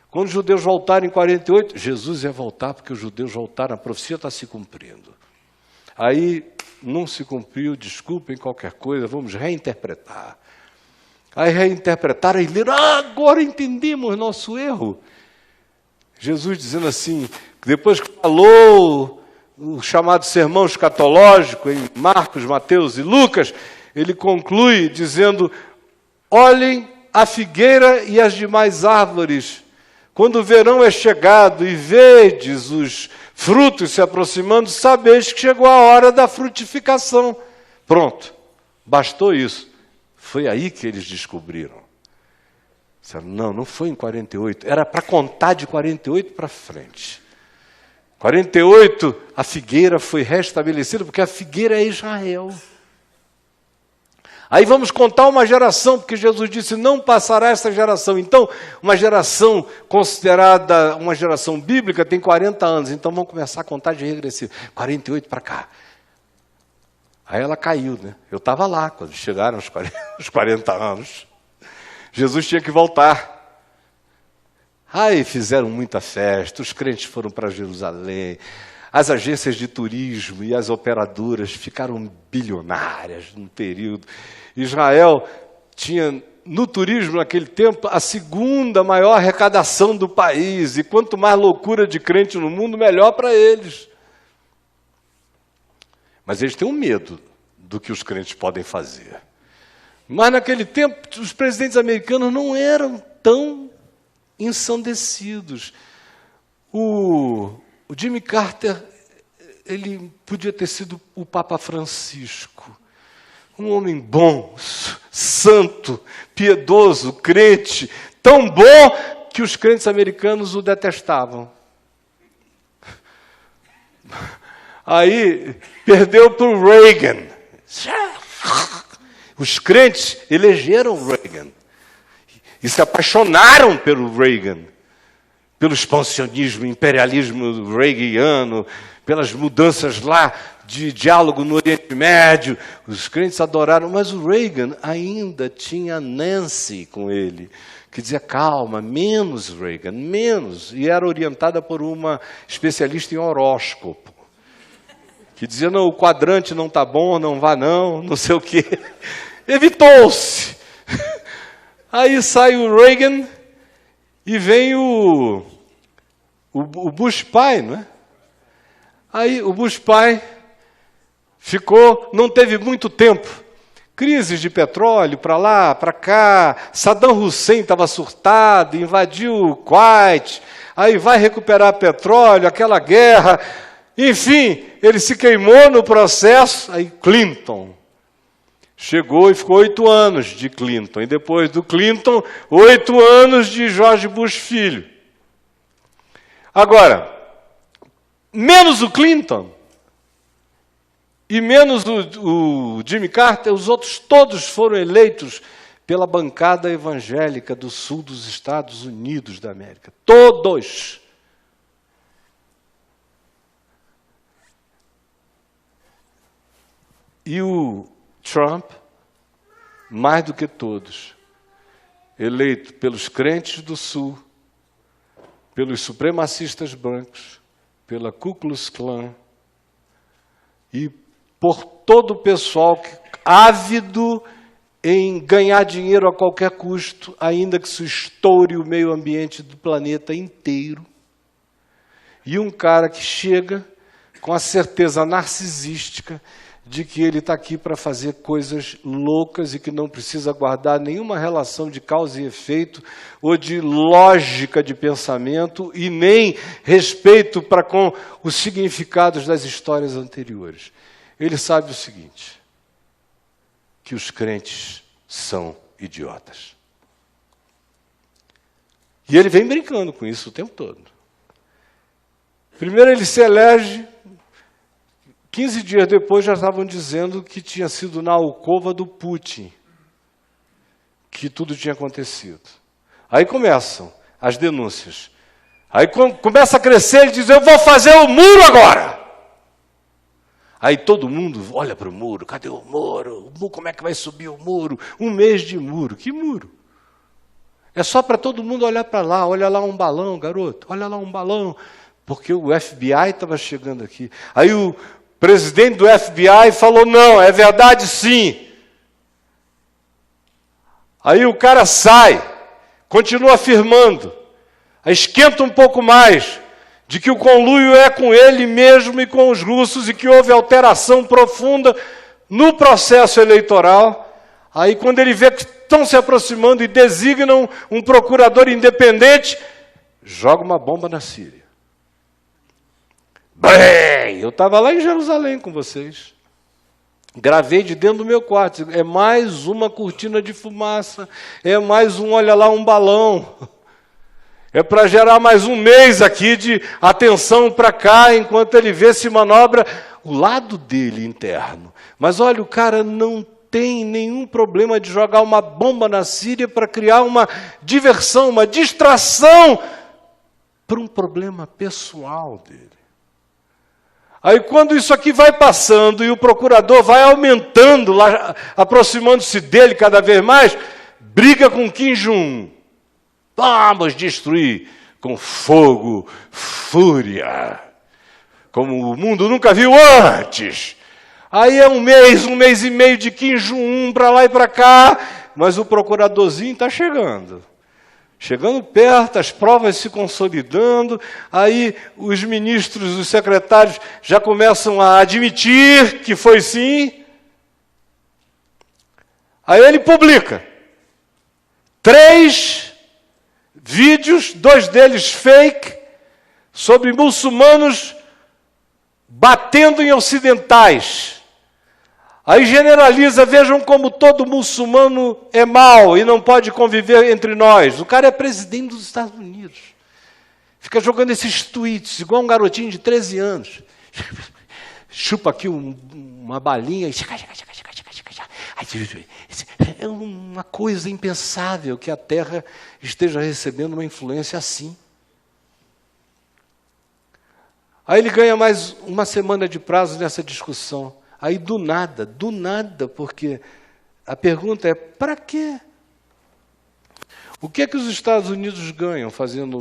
Quando os judeus voltarem em 48, Jesus ia voltar, porque os judeus voltaram, a profecia está se cumprindo. Aí, não se cumpriu, desculpem qualquer coisa, vamos reinterpretar. Aí reinterpretaram e leram, agora entendemos nosso erro. Jesus dizendo assim, depois que falou o chamado sermão escatológico, em Marcos, Mateus e Lucas, ele conclui dizendo: olhem a figueira e as demais árvores. Quando o verão é chegado e vedes os frutos se aproximando, sabeis que chegou a hora da frutificação. Pronto, bastou isso. Foi aí que eles descobriram. Não foi em 48, era para contar de 48 para frente. 48, a figueira foi restabelecida, porque a figueira é Israel. Aí vamos contar uma geração, porque Jesus disse, não passará essa geração. Então, uma geração considerada uma geração bíblica tem 40 anos. Então, vamos começar a contar de regressivo. 48 para cá. Aí ela caiu, né? Eu estava lá, quando chegaram os 40 anos. Jesus tinha que voltar. Aí fizeram muita festa, os crentes foram para Jerusalém. As agências de turismo e as operadoras ficaram bilionárias no período. Israel tinha, no turismo naquele tempo, a segunda maior arrecadação do país. E quanto mais loucura de crente no mundo, melhor para eles. Mas eles têm um medo do que os crentes podem fazer. Mas naquele tempo, os presidentes americanos não eram tão ensandecidos. O Jimmy Carter, ele podia ter sido o Papa Francisco. Um homem bom, santo, piedoso, crente, tão bom que os crentes americanos o detestavam. Aí, perdeu para o Reagan. Os crentes elegeram Reagan. E se apaixonaram pelo Reagan. Pelo expansionismo, imperialismo reaganiano, pelas mudanças lá de diálogo no Oriente Médio. Os crentes adoraram, mas o Reagan ainda tinha Nancy com ele, que dizia, calma, menos Reagan, menos. E era orientada por uma especialista em horóscopo, que dizia, não, o quadrante não está bom, não vá não sei o quê. Evitou-se. Aí sai o Reagan e vem o Bush pai, não é? Aí o Bush pai não teve muito tempo. Crises de petróleo para lá, para cá. Saddam Hussein estava surtado, invadiu o Kuwait. Aí vai recuperar petróleo, aquela guerra. Enfim, ele se queimou no processo. Aí Clinton chegou e ficou 8 anos de Clinton. E depois do Clinton, 8 anos de George Bush filho. Agora, menos o Clinton e menos o Jimmy Carter, os outros todos foram eleitos pela bancada evangélica do sul dos Estados Unidos da América. Todos. E o Trump, mais do que todos, eleito pelos crentes do sul, pelos supremacistas brancos, pela Ku Klux Klan e por todo o pessoal ávido em ganhar dinheiro a qualquer custo, ainda que se estoure o meio ambiente do planeta inteiro. E um cara que chega com a certeza narcisística de que ele está aqui para fazer coisas loucas e que não precisa guardar nenhuma relação de causa e efeito ou de lógica de pensamento e nem respeito para com os significados das histórias anteriores. Ele sabe o seguinte, que os crentes são idiotas. E ele vem brincando com isso o tempo todo. Primeiro ele se elege, 15 dias depois já estavam dizendo que tinha sido na alcova do Putin que tudo tinha acontecido. Aí começam as denúncias. Aí começa a crescer, ele diz, eu vou fazer o muro agora. Aí todo mundo olha para o muro, cadê o muro? Como é que vai subir o muro? 1 mês de muro. Que muro? É só para todo mundo olhar para lá. Olha lá um balão, garoto. Olha lá um balão. Porque o FBI estava chegando aqui. Aí o presidente do FBI falou, não, é verdade sim. Aí o cara sai, continua afirmando. Aí esquenta um pouco mais. de que o conluio é com ele mesmo e com os russos e que houve alteração profunda no processo eleitoral. Aí, quando ele vê que estão se aproximando e designam um procurador independente, joga uma bomba na Síria. Bem, eu estava lá em Jerusalém com vocês. Gravei de dentro do meu quarto. É mais uma cortina de fumaça. É mais um, olha lá, um balão. É para gerar mais um mês aqui de atenção para cá, enquanto ele vê se manobra o lado dele interno. Mas olha, o cara não tem nenhum problema de jogar uma bomba na Síria para criar uma diversão, uma distração para um problema pessoal dele. Aí quando isso aqui vai passando e o procurador vai aumentando, lá, aproximando-se dele cada vez mais, briga com Kim Jong-un. Vamos destruir com fogo, fúria, como o mundo nunca viu antes. Aí é um mês e meio de Kim Jong-un para lá e para cá, mas o procuradorzinho está chegando. Chegando perto, as provas se consolidando, aí os ministros, os secretários já começam a admitir que foi sim. Aí ele publica 3 vídeos, 2 deles fake, sobre muçulmanos batendo em ocidentais. Aí generaliza, vejam como todo muçulmano é mau e não pode conviver entre nós. O cara é presidente dos Estados Unidos. Fica jogando esses tweets, igual um garotinho de 13 anos. Chupa aqui uma balinha e... É uma coisa impensável que a Terra esteja recebendo uma influência assim. Aí ele ganha mais uma semana de prazo nessa discussão. Aí do nada, porque a pergunta é, para quê? O que é que os Estados Unidos ganham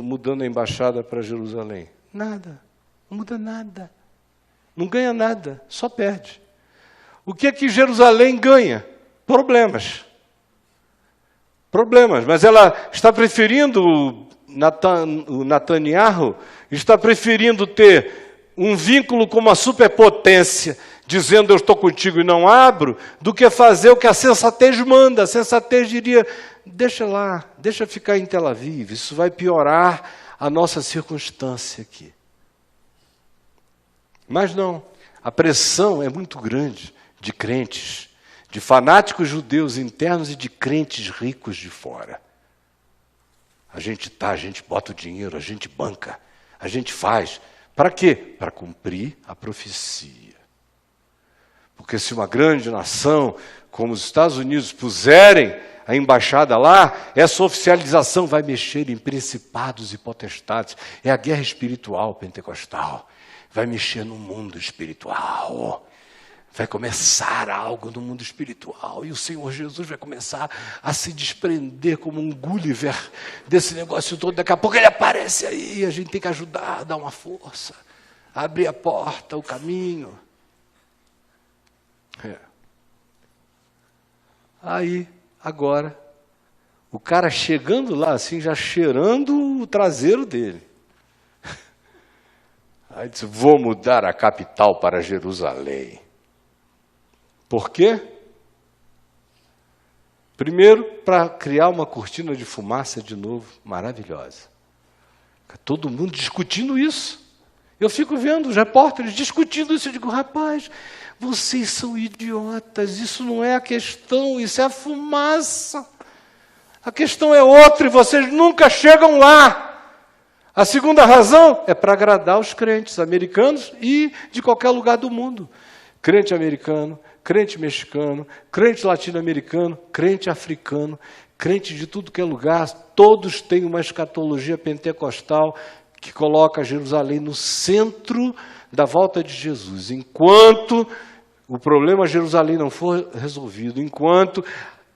mudando a embaixada para Jerusalém? Nada, não muda nada. Não ganha nada, só perde. O que é que Jerusalém ganha? Problemas, mas ela está preferindo, o Netanyahu está preferindo ter um vínculo com uma superpotência, dizendo eu estou contigo e não abro, do que fazer o que a sensatez manda. A sensatez diria, deixa lá, deixa ficar em Tel Aviv, isso vai piorar a nossa circunstância aqui. Mas não, a pressão é muito grande de crentes, de fanáticos judeus internos e de crentes ricos de fora. A gente bota o dinheiro, a gente banca, a gente faz. Para quê? Para cumprir a profecia. Porque se uma grande nação como os Estados Unidos puserem a embaixada lá, essa oficialização vai mexer em principados e potestades. É a guerra espiritual pentecostal. Vai mexer no mundo espiritual. Vai começar algo no mundo espiritual e o Senhor Jesus vai começar a se desprender como um Gulliver desse negócio todo. Daqui a pouco ele aparece aí, a gente tem que ajudar, dar uma força, abrir a porta, o caminho. Aí, agora, o cara chegando lá assim, já cheirando o traseiro dele. Aí disse, vou mudar a capital para Jerusalém. Por quê? Primeiro, para criar uma cortina de fumaça de novo, maravilhosa. Todo mundo discutindo isso. Eu fico vendo os repórteres discutindo isso. Eu digo, rapaz, vocês são idiotas, isso não é a questão, isso é a fumaça. A questão é outra e vocês nunca chegam lá. A segunda razão é para agradar os crentes americanos e de qualquer lugar do mundo. Crente americano, crente mexicano, crente latino-americano, crente africano, crente de tudo que é lugar, todos têm uma escatologia pentecostal que coloca Jerusalém no centro da volta de Jesus. Enquanto o problema Jerusalém não for resolvido, enquanto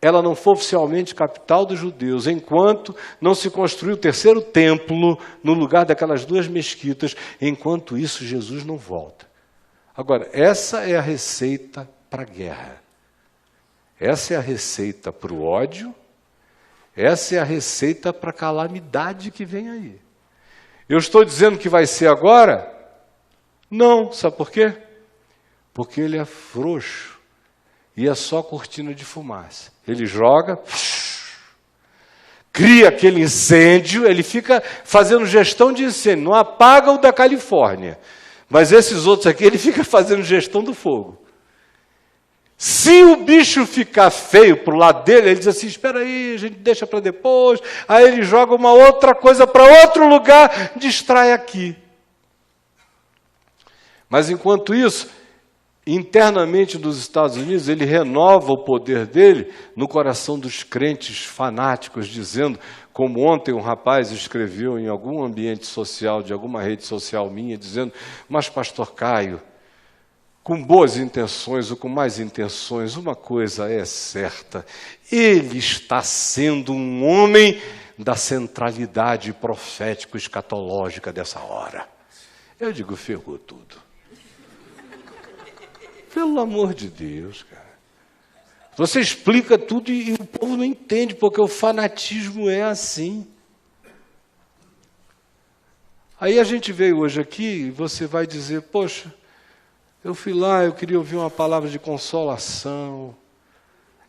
ela não for oficialmente capital dos judeus, enquanto não se construir o 3º templo no lugar daquelas 2 mesquitas, enquanto isso Jesus não volta. Agora, essa é a receita para a guerra. Essa é a receita para o ódio. Essa é a receita para a calamidade que vem aí. Eu estou dizendo que vai ser agora? Não, sabe por quê? Porque ele é frouxo e é só cortina de fumaça. Ele joga, cria aquele incêndio, ele fica fazendo gestão de incêndio, não apaga o da Califórnia, mas esses outros aqui ele fica fazendo gestão do fogo. Se o bicho ficar feio para o lado dele, ele diz assim, espera aí, a gente deixa para depois. Aí ele joga uma outra coisa para outro lugar, distrai aqui. Mas enquanto isso, internamente nos Estados Unidos, ele renova o poder dele no coração dos crentes fanáticos, dizendo, como ontem um rapaz escreveu em algum ambiente social, de alguma rede social minha, dizendo, mas pastor Caio, com boas intenções ou com más intenções, uma coisa é certa, ele está sendo um homem da centralidade profético-escatológica dessa hora. Eu digo, ferrou tudo. Pelo amor de Deus, cara. Você explica tudo e o povo não entende, porque o fanatismo é assim. Aí a gente veio hoje aqui e você vai dizer, poxa, eu fui lá, eu queria ouvir uma palavra de consolação.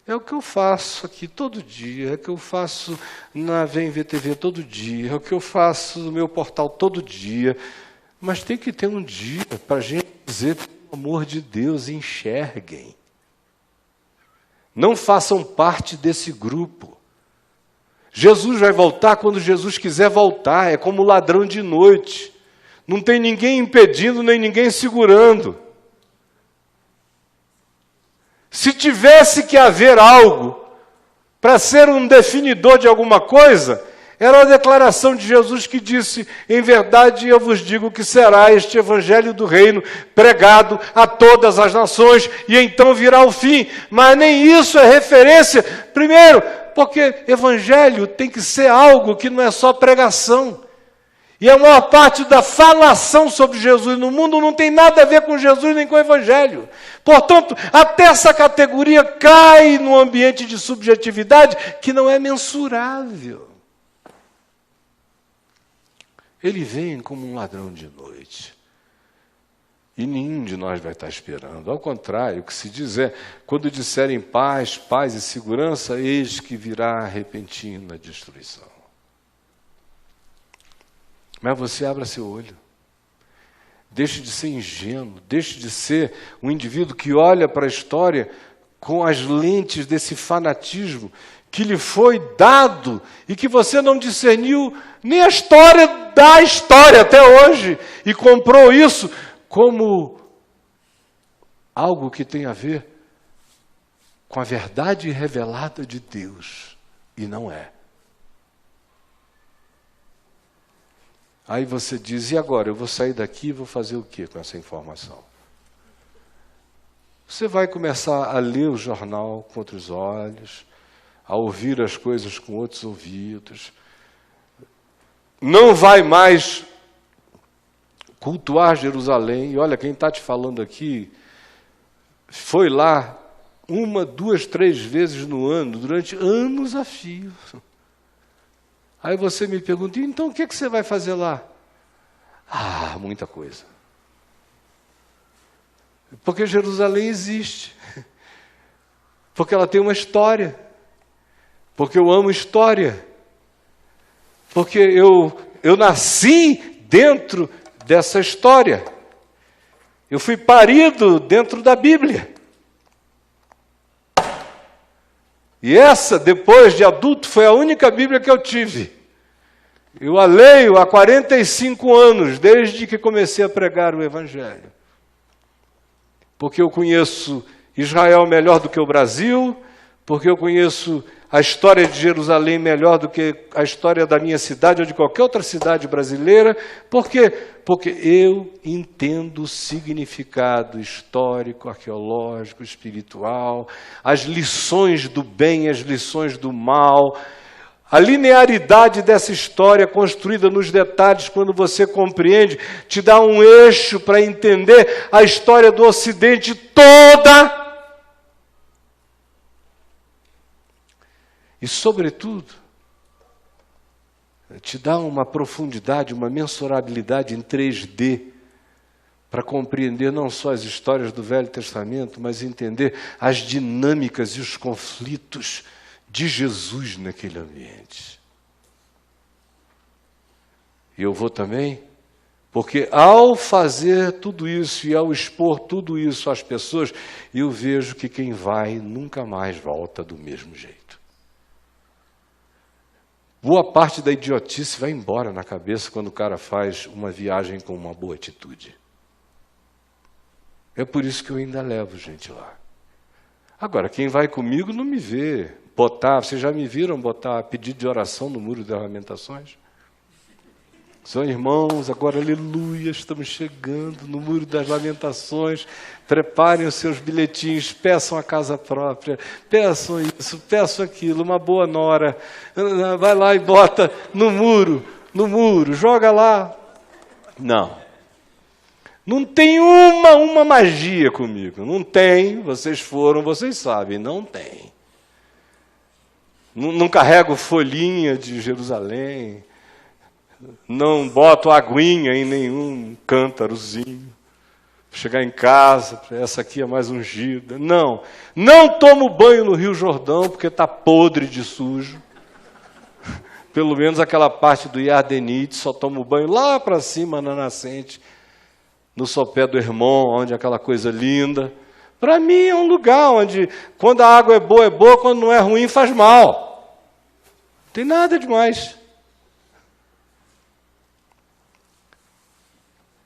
É o que eu faço aqui todo dia, é o que eu faço na Vem VTV todo dia, é o que eu faço no meu portal todo dia. Mas tem que ter um dia para a gente dizer, pelo amor de Deus, enxerguem. Não façam parte desse grupo. Jesus vai voltar quando Jesus quiser voltar, é como ladrão de noite. Não tem ninguém impedindo, nem ninguém segurando. Se tivesse que haver algo para ser um definidor de alguma coisa, era a declaração de Jesus que disse, em verdade eu vos digo que será este evangelho do reino pregado a todas as nações e então virá o fim. Mas nem isso é referência, primeiro, porque evangelho tem que ser algo que não é só pregação. E a maior parte da falação sobre Jesus no mundo não tem nada a ver com Jesus nem com o Evangelho. Portanto, até essa categoria cai num ambiente de subjetividade que não é mensurável. Ele vem como um ladrão de noite. E nenhum de nós vai estar esperando. Ao contrário, o que se diz é, quando disserem paz, paz e segurança, eis que virá a repentina destruição. Mas você abra seu olho. Deixe de ser ingênuo, deixe de ser um indivíduo que olha para a história com as lentes desse fanatismo que lhe foi dado e que você não discerniu nem a história da história até hoje e comprou isso como algo que tem a ver com a verdade revelada de Deus. E não é. Aí você diz, e agora? Eu vou sair daqui e vou fazer o quê com essa informação? Você vai começar a ler o jornal com outros olhos, a ouvir as coisas com outros ouvidos. Não vai mais cultuar Jerusalém. E olha, quem está te falando aqui foi lá 1, 2, 3 vezes no ano, durante anos a fio. Aí você me pergunta, então o que você vai fazer lá? Ah, muita coisa. Porque Jerusalém existe. Porque ela tem uma história. Porque eu amo história. Porque eu nasci dentro dessa história. Eu fui parido dentro da Bíblia. E essa, depois de adulto, foi a única Bíblia que eu tive. Eu a leio há 45 anos, desde que comecei a pregar o Evangelho. Porque eu conheço Israel melhor do que o Brasil, porque eu conheço a história de Jerusalém melhor do que a história da minha cidade ou de qualquer outra cidade brasileira. Por quê? Porque eu entendo o significado histórico, arqueológico, espiritual, as lições do bem, as lições do mal, a linearidade dessa história construída nos detalhes, quando você compreende, te dá um eixo para entender a história do Ocidente toda. E, sobretudo, te dá uma profundidade, uma mensurabilidade em 3D, para compreender não só as histórias do Velho Testamento, mas entender as dinâmicas e os conflitos de Jesus naquele ambiente. E eu vou também, porque ao fazer tudo isso e ao expor tudo isso às pessoas, eu vejo que quem vai nunca mais volta do mesmo jeito. Boa parte da idiotice vai embora na cabeça quando o cara faz uma viagem com uma boa atitude. É por isso que eu ainda levo gente lá. Agora, quem vai comigo não me vê botar, vocês já me viram botar pedido de oração no Muro das Lamentações? São irmãos, agora, aleluia, estamos chegando no Muro das Lamentações, preparem os seus bilhetinhos, peçam a casa própria, peçam isso, peçam aquilo, uma boa nora, vai lá e bota no muro, joga lá. Não tem uma magia comigo, não tem, vocês foram, vocês sabem, não tem. Não carrego folhinha de Jerusalém, não boto aguinha em nenhum cântarozinho. Chegar em casa, essa aqui é mais ungida. Não tomo banho no Rio Jordão, porque está podre de sujo. Pelo menos aquela parte do Iardenite, só tomo banho lá para cima, na nascente, no sopé do Hermon, onde é aquela coisa linda. Para mim é um lugar onde, quando a água é boa, quando não é ruim, faz mal. Não tem nada demais.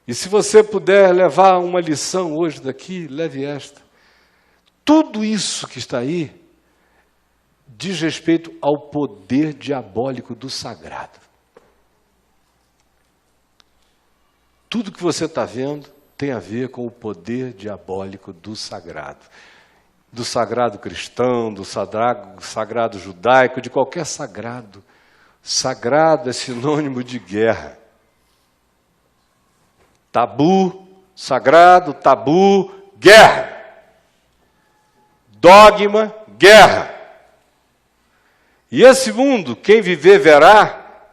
E se você puder levar uma lição hoje daqui, leve esta. Tudo isso que está aí diz respeito ao poder diabólico do sagrado. Tudo que você está vendo tem a ver com o poder diabólico do sagrado. Do sagrado cristão, do sagrado judaico, de qualquer sagrado. Sagrado é sinônimo de guerra. Tabu, sagrado, tabu, guerra. Dogma, guerra. E esse mundo, quem viver verá,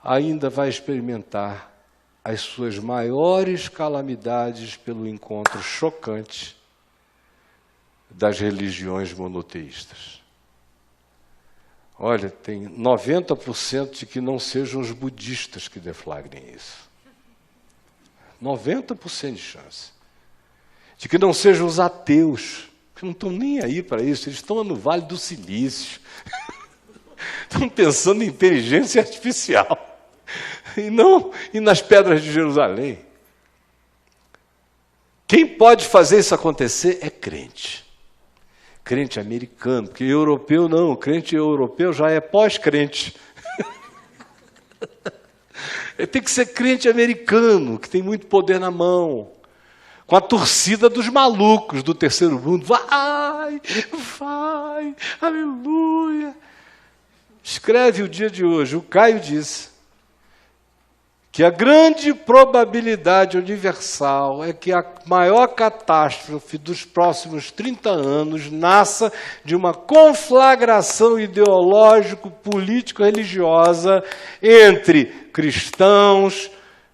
ainda vai experimentar as suas maiores calamidades pelo encontro chocante das religiões monoteístas. Olha, tem 90% de que não sejam os budistas que deflagrem isso. 90% de chance. De que não sejam os ateus, que não estão nem aí para isso, eles estão no Vale do Silício. Estão pensando em inteligência artificial. E nas pedras de Jerusalém. Quem pode fazer isso acontecer é crente. Crente americano, porque europeu não, crente europeu já é pós-crente. Tem que ser crente americano, que tem muito poder na mão, com a torcida dos malucos do terceiro mundo. Vai, aleluia. Escreve o dia de hoje, o Caio disse que a grande probabilidade universal é que a maior catástrofe dos próximos 30 anos nasça de uma conflagração ideológico-político-religiosa entre cristãos,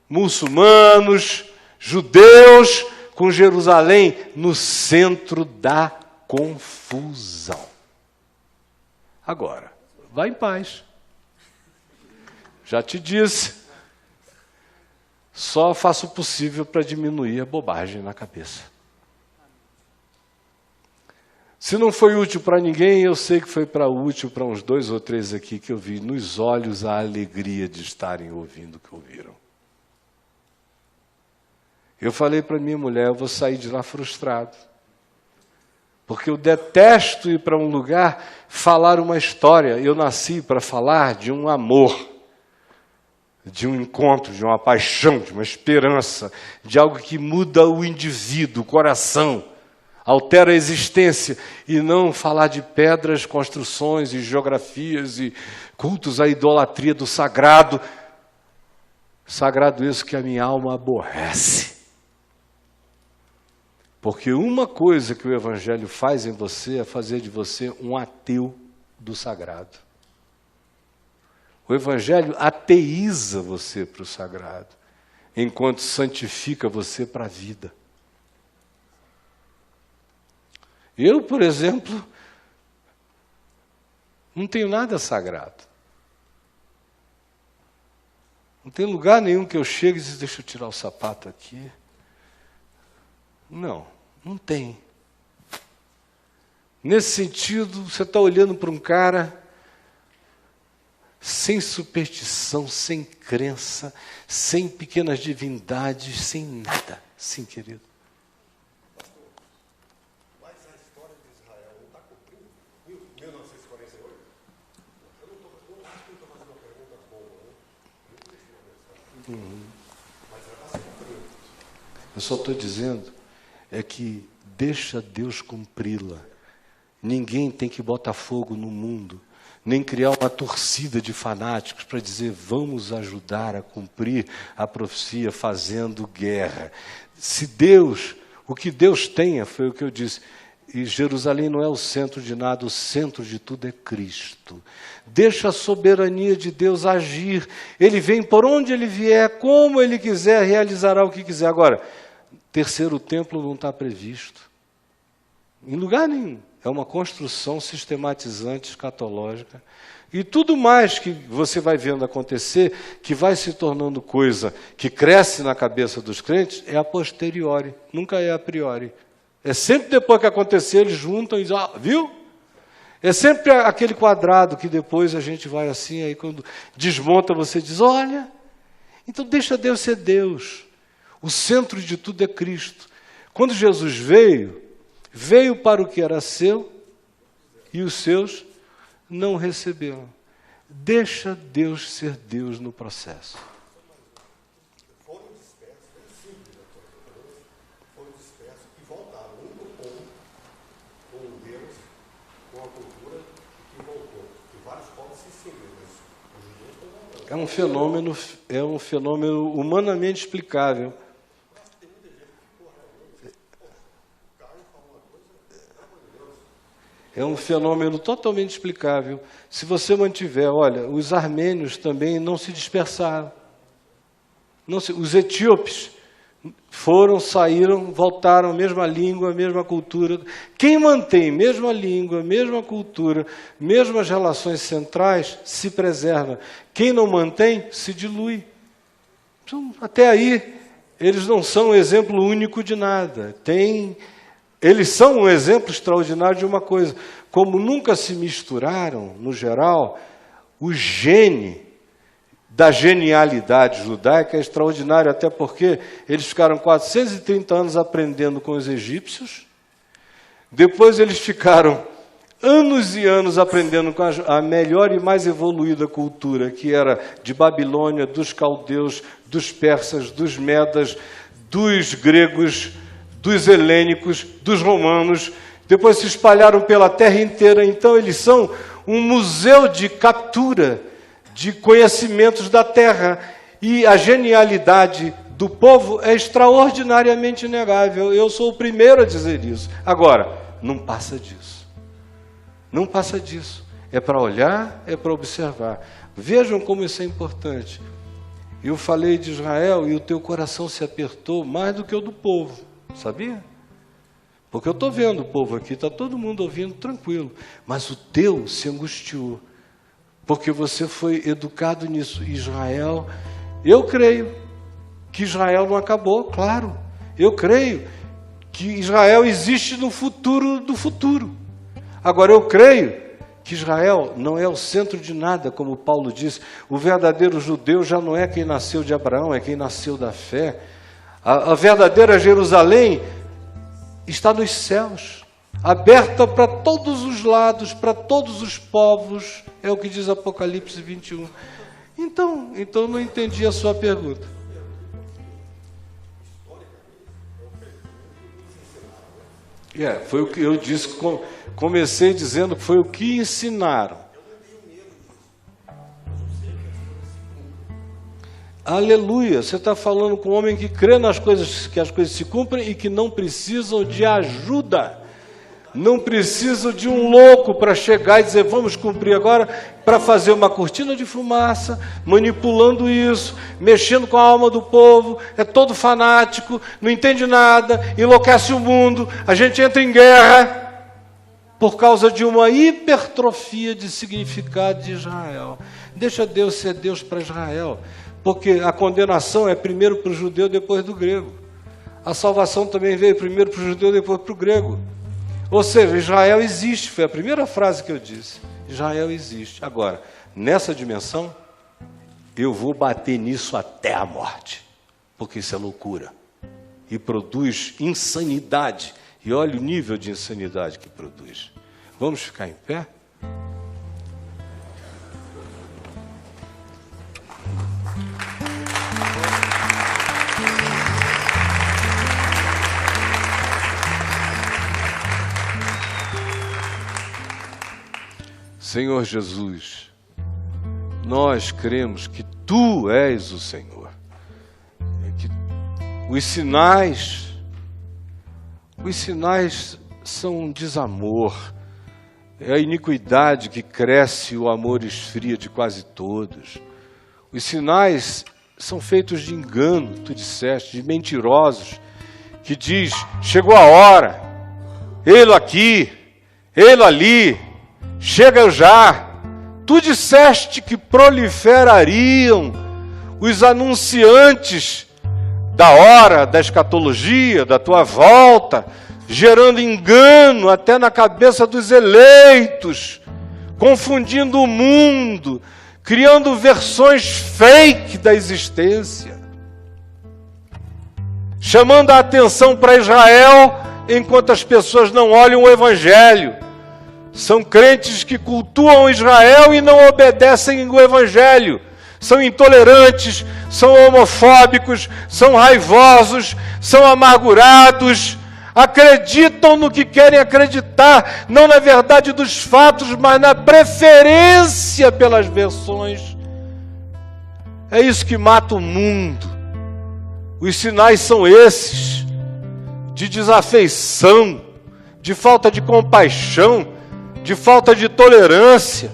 muçulmanos, judeus, com Jerusalém no centro da confusão. Agora, vá em paz. Já te disse. Só faço o possível para diminuir a bobagem na cabeça. Se não foi útil para ninguém, eu sei que foi útil para uns 2 ou 3 aqui que eu vi nos olhos a alegria de estarem ouvindo o que ouviram. Eu falei para minha mulher, eu vou sair de lá frustrado. Porque eu detesto ir para um lugar falar uma história. Eu nasci para falar de um amor, de um encontro, de uma paixão, de uma esperança, de algo que muda o indivíduo, o coração, altera a existência, e não falar de pedras, construções e geografias e cultos à idolatria do sagrado. Sagrado isso que a minha alma aborrece. Porque uma coisa que o Evangelho faz em você é fazer de você um ateu do sagrado. O O Evangelho ateiza você para o sagrado, enquanto santifica você para a vida. Eu, por exemplo, não tenho nada sagrado. Não tem lugar nenhum que eu chegue e diga, deixa eu tirar o sapato aqui. Não, não tem. Nesse sentido, você está olhando para um cara sem superstição, sem crença, sem pequenas divindades, sem nada. Sim, querido. Mas a história de Israel não está cumprindo? 1948? Eu não acho que eu estou fazendo uma pergunta boa, né? Mas ela está se cumprindo. Eu só estou dizendo é que deixa Deus cumpri-la. Ninguém tem que botar fogo no mundo, nem criar uma torcida de fanáticos para dizer vamos ajudar a cumprir a profecia fazendo guerra. Se Deus, o que Deus tenha, foi o que eu disse, e Jerusalém não é o centro de nada, o centro de tudo é Cristo. Deixa a soberania de Deus agir. Ele vem por onde Ele vier, como Ele quiser, realizará o que quiser. Agora, terceiro templo não está previsto. Em lugar nenhum. É uma construção sistematizante, escatológica. E tudo mais que você vai vendo acontecer, que vai se tornando coisa que cresce na cabeça dos crentes, é a posteriori, nunca é a priori. É sempre depois que acontecer, eles juntam e dizem, viu? É sempre aquele quadrado que depois a gente vai assim, aí quando desmonta você diz, olha, então deixa Deus ser Deus. O centro de tudo é Cristo. Quando Jesus veio para o que era seu e os seus não receberam. Deixa Deus ser Deus no processo. Foram dispersos, bem simples a tua pergunta, foram dispersos e voltaram um do povo, com Deus, com a cultura que voltou. E vários povos se seguiram, mas os judeus estão voltando. É um fenômeno humanamente explicável. É um fenômeno totalmente explicável. Se você mantiver, olha, os armênios também não se dispersaram. Os etíopes foram, saíram, voltaram, mesma língua, mesma cultura. Quem mantém mesma língua, mesma cultura, mesmas relações centrais, se preserva. Quem não mantém, se dilui. Então, até aí, eles não são um exemplo único de nada. Eles são um exemplo extraordinário de uma coisa. Como nunca se misturaram, no geral, o gene da genialidade judaica é extraordinário, até porque eles ficaram 430 anos aprendendo com os egípcios, depois eles ficaram anos e anos aprendendo com a melhor e mais evoluída cultura, que era de Babilônia, dos caldeus, dos persas, dos medas, dos gregos, dos helênicos, dos romanos, depois se espalharam pela terra inteira. Então eles são um museu de captura de conhecimentos da terra. E a genialidade do povo é extraordinariamente inegável. Eu sou o primeiro a dizer isso. Agora, não passa disso. Não passa disso. É para olhar, é para observar. Vejam como isso é importante. Eu falei de Israel e o teu coração se apertou mais do que o do povo. Sabia? Porque eu estou vendo o povo aqui, está todo mundo ouvindo tranquilo. Mas o teu se angustiou. Porque você foi educado nisso. Israel, eu creio que Israel não acabou, claro. Eu creio que Israel existe no futuro do futuro. Agora, eu creio que Israel não é o centro de nada, como Paulo diz. O verdadeiro judeu já não é quem nasceu de Abraão, é quem nasceu da fé. A verdadeira Jerusalém está nos céus, aberta para todos os lados, para todos os povos, é o que diz Apocalipse 21. Então não entendi a sua pergunta. Foi o que eu disse, comecei dizendo que foi o que ensinaram. Aleluia, você está falando com um homem que crê nas coisas, que as coisas se cumprem e que não precisam de ajuda. Não precisa de um louco para chegar e dizer, vamos cumprir agora, para fazer uma cortina de fumaça, manipulando isso, mexendo com a alma do povo, é todo fanático, não entende nada, enlouquece o mundo, a gente entra em guerra por causa de uma hipertrofia de significado de Israel. Deixa Deus ser Deus para Israel, porque a condenação é primeiro para o judeu, depois do grego. A salvação também veio primeiro para o judeu, depois para o grego. Ou seja, Israel existe, foi a primeira frase que eu disse. Israel existe. Agora, nessa dimensão, eu vou bater nisso até a morte, porque isso é loucura. E produz insanidade. E olha o nível de insanidade que produz. Vamos ficar em pé? Senhor Jesus, nós cremos que Tu és o Senhor. Que os sinais são um desamor. É a iniquidade que cresce, o amor esfria de quase todos. Os sinais são feitos de engano, Tu disseste, de mentirosos, que diz, chegou a hora, ele aqui, ele ali, chega já. Tu disseste que proliferariam os anunciantes da hora, da escatologia, da Tua volta, gerando engano até na cabeça dos eleitos, confundindo o mundo, criando versões fake da existência, chamando a atenção para Israel, enquanto as pessoas não olham o Evangelho. São crentes que cultuam Israel e não obedecem o Evangelho. São intolerantes, são homofóbicos, são raivosos, são amargurados, acreditam no que querem acreditar, não na verdade dos fatos, mas na preferência pelas versões. É isso que mata o mundo. Os sinais são esses, de desafeição, de falta de compaixão, de falta de tolerância.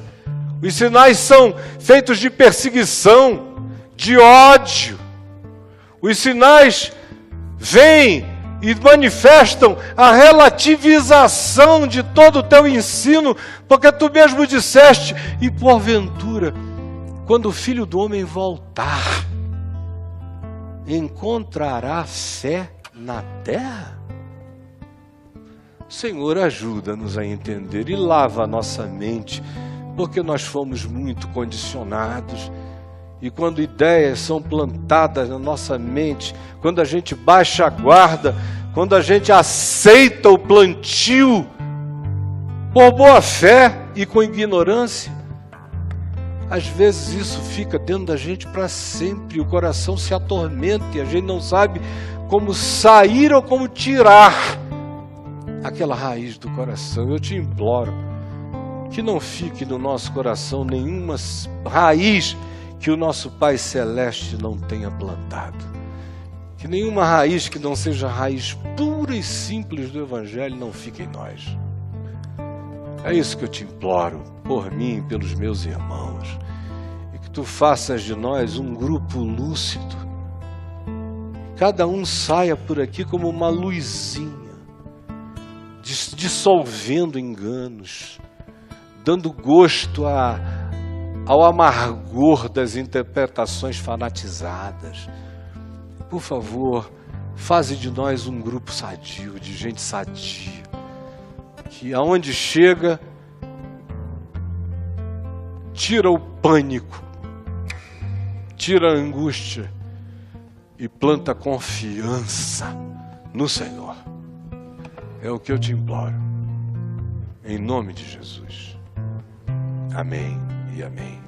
Os sinais são feitos de perseguição, de ódio. Os sinais vêm e manifestam a relativização de todo o teu ensino, porque tu mesmo disseste, e porventura, quando o Filho do Homem voltar, encontrará fé na terra? Senhor, ajuda-nos a entender e lava a nossa mente, porque nós fomos muito condicionados. E quando ideias são plantadas na nossa mente, quando a gente baixa a guarda, quando a gente aceita o plantio, por boa fé e com ignorância, às vezes isso fica dentro da gente para sempre, o coração se atormenta e a gente não sabe como sair ou como tirar aquela raiz do coração. Eu te imploro que não fique no nosso coração nenhuma raiz que o nosso Pai Celeste não tenha plantado. Que nenhuma raiz que não seja raiz pura e simples do Evangelho não fique em nós. É isso que eu te imploro, por mim e pelos meus irmãos. E que tu faças de nós um grupo lúcido. Cada um saia por aqui como uma luzinha, dissolvendo enganos, dando gosto ao amargor das interpretações fanatizadas. Por favor, faze de nós um grupo sadio, de gente sadia, que aonde chega, tira o pânico, tira a angústia e planta confiança no Senhor. É o que eu te imploro, em nome de Jesus. Amém e amém.